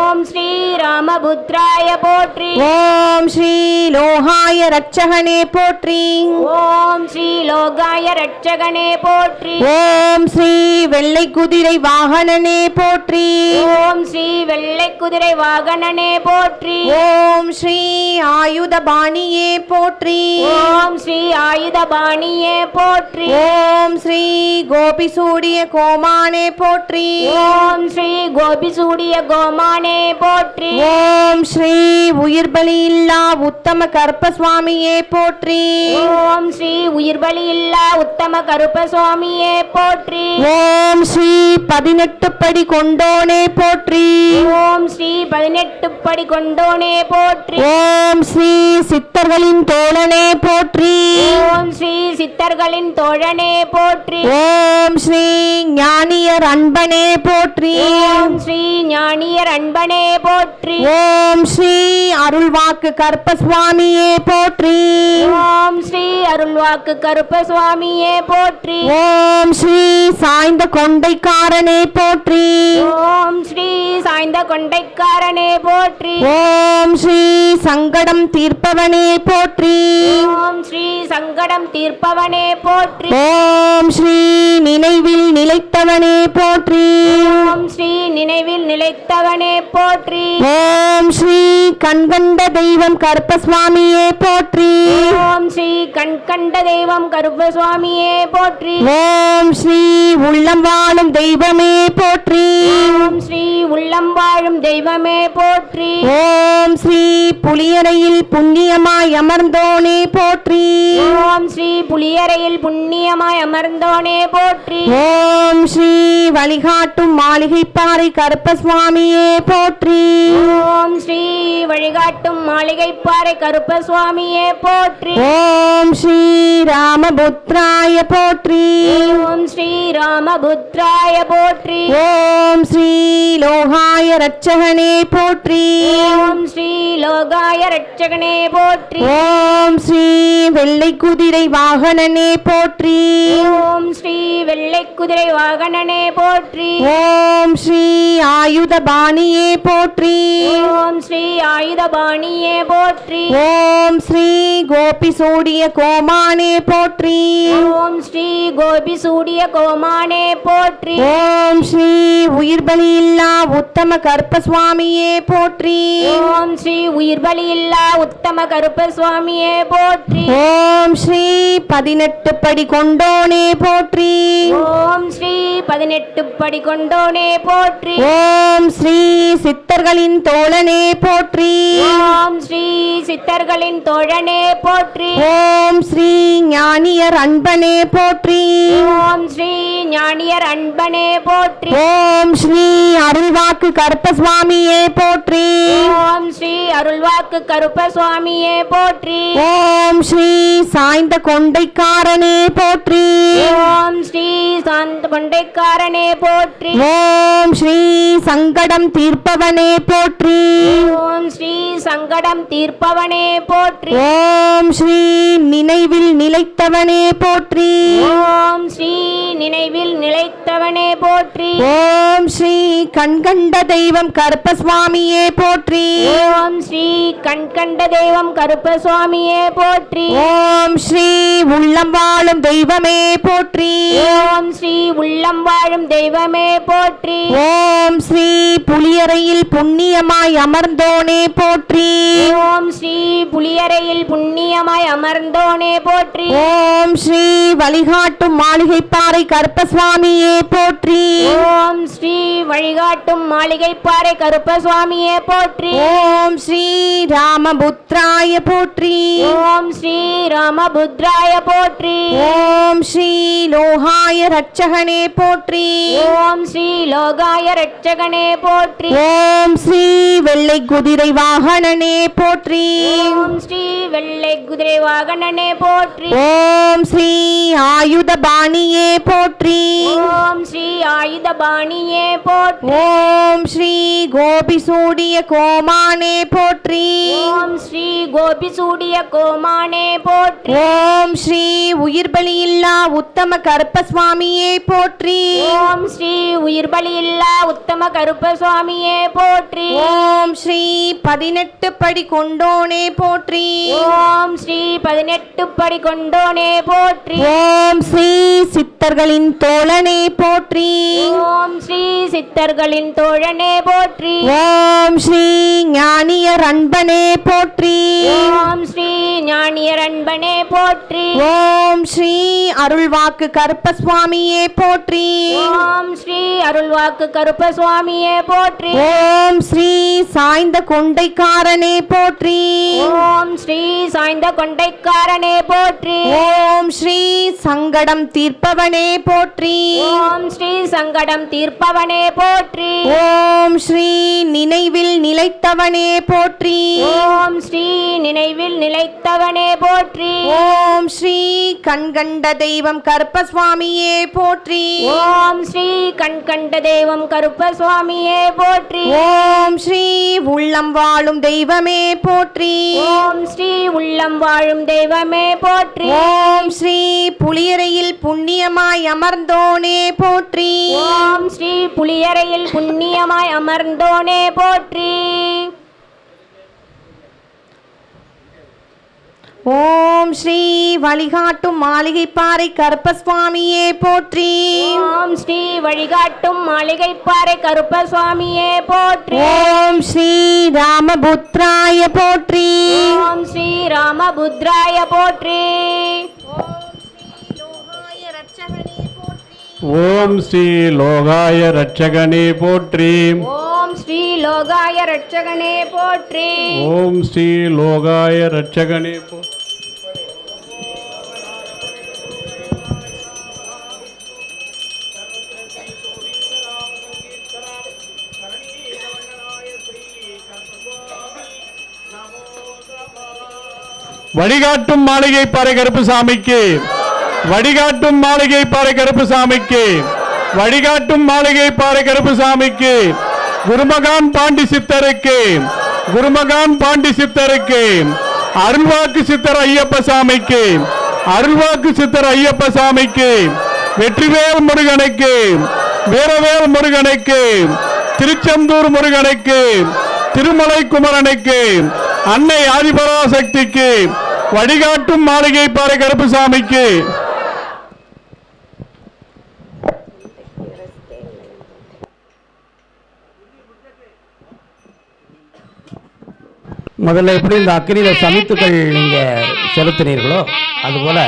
ஓம் ஸ்ரீ ராமபுத்ராய போற்றி. ஓம் ஸ்ரீ லோகாய ரட்சகனே போற்றி. ஓம் ஸ்ரீ லோகாய ரட்சகனே போற்றி. ஓம் ஸ்ரீ வெள்ளை குதிரை வாகனனே போற்றி. ஓம் ஸ்ரீ வெள்ளை குதிரை வாகனனே போற்றி. ஓம் ஸ்ரீ ஆயுதபாணியே போற்றி. ஓம் ஸ்ரீ ஆயுதபாணியே போற்றி. ஓம் ஸ்ரீ கோபிசூடிய கோமானே போற்றி. ஓம் ஸ்ரீ கோபிசூடிய கோமானே போற்றி. ஓம் ஸ்ரீ உயிர்பலி இல்லா உத்தம கருப்பசுவாமியே போற்றி. ஓம் ஸ்ரீ உயிர்பலியில்லா உத்தம கருப்பசுவாமியே போற்றி. ஓம் ஸ்ரீ 18 படி கொண்டோனே போற்றி. ஓம் ஸ்ரீ 18 படி கொண்டோனே போற்றி. ஓம் ஸ்ரீ சித்தர்களின் தோழனே போற்றி. ஓம் ஸ்ரீ சித்தர்களின் தோழனே போற்றி. ஓம் ஸ்ரீ ஞானியர் அன்பனே போற்றி. ஓம் ஸ்ரீ ஞானியர் அன்பனே போற்றி. ஓம் ஸ்ரீ அருள்வாக்கு கருப்பசுவாமியே போற்றி. ஓம் ஸ்ரீ அருள்வாக்கு கருப்பசுவாமியே போற்றி. ஓம் ஸ்ரீ சாய்ந்த கொண்டைக்காரனே போற்றி. ஓம் ஸ்ரீ சாய்ந்த கொண்டைக்காரனே போற்றி. ஓம் ஸ்ரீ சங்கடம் தீர்ப்பவனே போற்றி. ஓம் ஸ்ரீ சங்கடம் தீர்ப்பவனே போற்றி. ஓம் ஸ்ரீ நினைவில் நிலைத்தவனே போற்றி. ஓம் ஸ்ரீ நினைவில் நிலைத்தவனே போற்றி. ஓம் ஸ்ரீ கண்கண்ட தெய்வம் கருப்பசுவாமியே போற்றி. ஓம் ஸ்ரீ கண்கண்ட தெய்வம் கருப்பசுவாமியே போற்றி. ஓம் ஸ்ரீ உள்ளம் வாழும் தெய்வமே போற்றி. ஓம் ஸ்ரீ உள்ளம் வாழும் தெய்வமே போற்றி. ஓம் ஸ்ரீ புலியறையில் புண்ணியமாய் அமர்ந்தோனே போற்றி. ஓம் ஸ்ரீ புலியறையில் புண்ணியமாய் அமர்ந்தோனே போற்றி. ஓம் ஸ்ரீ வழிகாட்டும் மாளிகைப்பாறை கருப்பசுவாமியே போற்றி. ஓம் ஸ்ரீ வழிகாட்டும் மாளிகைப்பாறை கருப்பசுவாமியே போற்றி. ஓம் ஸ்ரீ ராமபுத்ராய போற்றி. ஓம் ஸ்ரீ ராமபுத்ராய போற்றி. ஓம் ஸ்ரீ லோகாய ரட்சகனே போற்றி. ஓம் ஸ்ரீ லோகாய ரட்சகனே போற்றி. ஓம் ஸ்ரீ வெள்ளை குதிரை வாகனனே போற்றி. ஓம் ஸ்ரீ வெள்ளை குதிரை வாகனனே போற்றி. ஓம் ஸ்ரீ ஆயுதபாணியே போற்றி. ஓம் ஸ்ரீ ஆயுதபாணியே போற்றி. ஓம் ஸ்ரீ கோபிசூடிய கோமானே போற்றி. ஓம் ஸ்ரீ கோபிசூடிய கோமானே போற்றி. ஓம் ஸ்ரீ உயிர்பலி இல்லா உத்தம கருப்பசுவாமியே போற்றி. ஓம் ஸ்ரீ உயிர்பலியில்லா உத்தம கருப்பசுவாமியே போற்றி. ஓம் ஸ்ரீ 18 படி கொண்டோனே போற்றி. ஓம் ஸ்ரீ 18 படி கொண்டோனே போற்றி. ஓம் ஸ்ரீ சித்தர்களின் தோழனே போற்றி. ஓம் ஸ்ரீ சித்தர்களின் தோழனே போற்றி. ஓம் ஸ்ரீ ஞானியர் அன்பனே போற்றி. ஓம் ஸ்ரீ ஞானியர் அன்பனே போற்றி. ஓம் ஸ்ரீ அருள்வாக்கு கருப்பசுவாமியே போற்றி. ஓம் ஸ்ரீ அருள் அருள்வாக்கு கருப்பசுவாமியே போற்றி. ஓம் ஸ்ரீ சாய்ந்த கொண்டைக்காரனே போற்றி. ஓம் ஸ்ரீ சாந்த கொண்டைக்காரனே போற்றி. ஓம் ஸ்ரீ சங்கடம் தீர்ப்பவனே போற்றி. ஓம் ஸ்ரீ சங்கடம் தீர்ப்பவனே போற்றி. ஓம் ஸ்ரீ நினைவில் நிலைத்தவனே போற்றி. ஓம் ஸ்ரீ நினைவில் நிலைத்தவனே போற்றி. ஓம் ஸ்ரீ கண்கண்ட தெய்வம் கருப்பசுவாமியே போற்றி. ஓம் ஸ்ரீ கண்கண்ட தெய்வம் கருப்பசுவாமியே போற்றி. ஓம் ஸ்ரீ உள்ளம் வாழும் தெய்வமே போற்றி. ஓம் ஸ்ரீ உள்ளம் வாழும் தெய்வமே போற்றி. ஓம் ஸ்ரீ புலியறையில் புண்ணியமாய் அமர்ந்தோனே போற்றி. ஓம் ஸ்ரீ புலியறையில் புண்ணியமாய் அமர்ந்தோனே போற்றி. ஓம் ஸ்ரீ வழிகாட்டும் மாளிகைப்பாறை கருப்பசுவாமியே போற்றி. ஓம் ஸ்ரீ வழிகாட்டும் மாளிகைப்பாறை கருப்பசுவாமியே போற்றி. ஓம் ஸ்ரீ ராமபுத்ராய போற்றி. ஓம் ஸ்ரீ ராமபுத்ராய போற்றி. ஓம் ஸ்ரீ லோகாய ரட்சகனே போற்றி. ஓம் ஸ்ரீ லோகாய ரட்சகனே போற்றி. ஓம் ஸ்ரீ வெள்ளை குதிரை வாகனனே போற்றி. ஓம் ஸ்ரீ வெள்ளை குதிரை வாகனனே போற்றி. ஓம் ஸ்ரீ ஆயுத பாணியே போற்றி. ஓம் ஸ்ரீ ஆயுத பாணியே போற்றி. ஓம் ஸ்ரீ கோபி சூடிய கோமானே போற்றி. ஓம் ஸ்ரீ கோபி சூடிய கோமானே போற்றி. ஓம் ஸ்ரீ உயிர் பலியில்லா உத்தம கருப்பசுவாமியே போற்றி. ஓம் ஸ்ரீ உயிர் பலியில்லா உத்தம கருப்பசுவாமியே போற்றி. ஓம் ஸ்ரீ 18 படி கொண்டோனே போற்றி. ஓம் ஸ்ரீ 18 படி கொண்டோனே போற்றி. ஓம் ஸ்ரீ சித்தர்களின் தோழனே போற்றி. ஓம் ஸ்ரீ சித்தர்களின் தோழனே போற்றி. ஓம் ஸ்ரீ ஞானியர் அன்பனே போற்றி. ஓம் ஸ்ரீ ஞானியர் அன்பனே போற்றி. ஓம் ஸ்ரீ அருள்வாக்கு கருப்பசுவாமியே போற்றி. ஓம் ஸ்ரீ அருள்வாக்கு கருப்பசுவாமியே போற்றி. ஓம் ஸ்ரீ சாய்ந்த கொண்டைக்காரனே போற்றி. ஓம் ஸ்ரீ சாய்ந்த கொண்டைக்காரனே போற்றி. ஓம் ஸ்ரீ சங்கடம் தீர்ப்பவனே போற்றி. ஓம் ஸ்ரீ சங்கடம் தீர்ப்பவனே போற்றி. ஓம் ஸ்ரீ நினைவில் நிலைத்தவனே போற்றி. ஓம் ஸ்ரீ நினைவில் நிலைத்தவனே போற்றி. ஓம் ஸ்ரீ கண்கண்ட தெய்வம் கருப்பசுவாமியே போற்றி. ஓம் ஸ்ரீ கண்கண்ட தெய்வம் கருப்பசுவாமியே போற்றி. ஓம் ஸ்ரீ உள்ளம் வாழும் தெய்வமே போற்றி. ஓம் ஸ்ரீ உள்ளம் வாழும் தெய்வமே போற்றி. ஓம் ஸ்ரீ புலியறையில் புண்ணியமாய் அமர்ந்தோனே போற்றி. ஓம் ஸ்ரீ புலியறையில் புண்ணியமாய் அமர்ந்தோனே போற்றி. ஓம் ஸ்ரீ வழிகாட்டும் மாளிகைப்பாறை கருப்பசுவாமியே போற்றி. ஓம் ஸ்ரீ வழிகாட்டும் மாளிகைப்பாறை கருப்பசுவாமியே போற்றி. ஓம் ஸ்ரீ ராமபுத்ராய போற்றி. ஓம் ஸ்ரீ ராமபுத்ராய போற்றி. ஓம் ஸ்ரீ லோகாய ரட்சகனே போற்றி. ஓம் ஸ்ரீ லோகாய ரட்சகனே போற்றி. ஓம் ஸ்ரீ லோகாய ரட்சகனே போற்றி. வழிகாட்டும் மாளிகை பாறை கருப்புசாமிக்கு, வழிகாட்டும் மாளிகை பாறை கருப்புசாமிக்கு, வழிகாட்டும் மாளிகை பாறை கருப்புசாமிக்கு, குருமகான் பாண்டி சித்தருக்கு, குருமகான் பாண்டி சித்தருக்கு, அருள்வாக்கு சித்தர் ஐயப்ப சாமிக்கு, அருள்வாக்கு சித்தர் ஐயப்ப சாமிக்கு, வெற்றிவேல் முருகனுக்கு, வீரவேல் முருகனுக்கு, திருச்செந்தூர் முருகனுக்கு, திருமலை குமரனுக்கு, அன்னை ஆதிபராசக்திக்கு, வழிகாட்டும் மாளிகை பாறை கருப்புசாமிக்கு. முதல்ல எப்படி இந்த அக்கினியில் சமித்துக்கள் நீங்கள் செலுத்தினீர்களோ அதுபோல்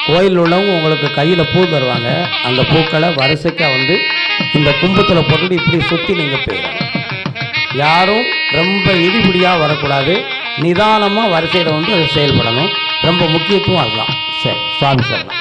கோயில் உள்ளவங்க உங்களுக்கு கையில் பூ தருவாங்க. அந்த பூக்களை வரிசைக்காக வந்து இந்த கும்பத்தில் போட்டுட்டு இப்படி சுற்றி நீங்கள் போயிடணும். யாரும் ரொம்ப இடிபிடியாக வரக்கூடாது. நிதானமாக வரிசையில் வந்து அது செயல்படணும். ரொம்ப முக்கியத்துவம் அதுதான். சரி, சுவாமி சொல்லலாம்.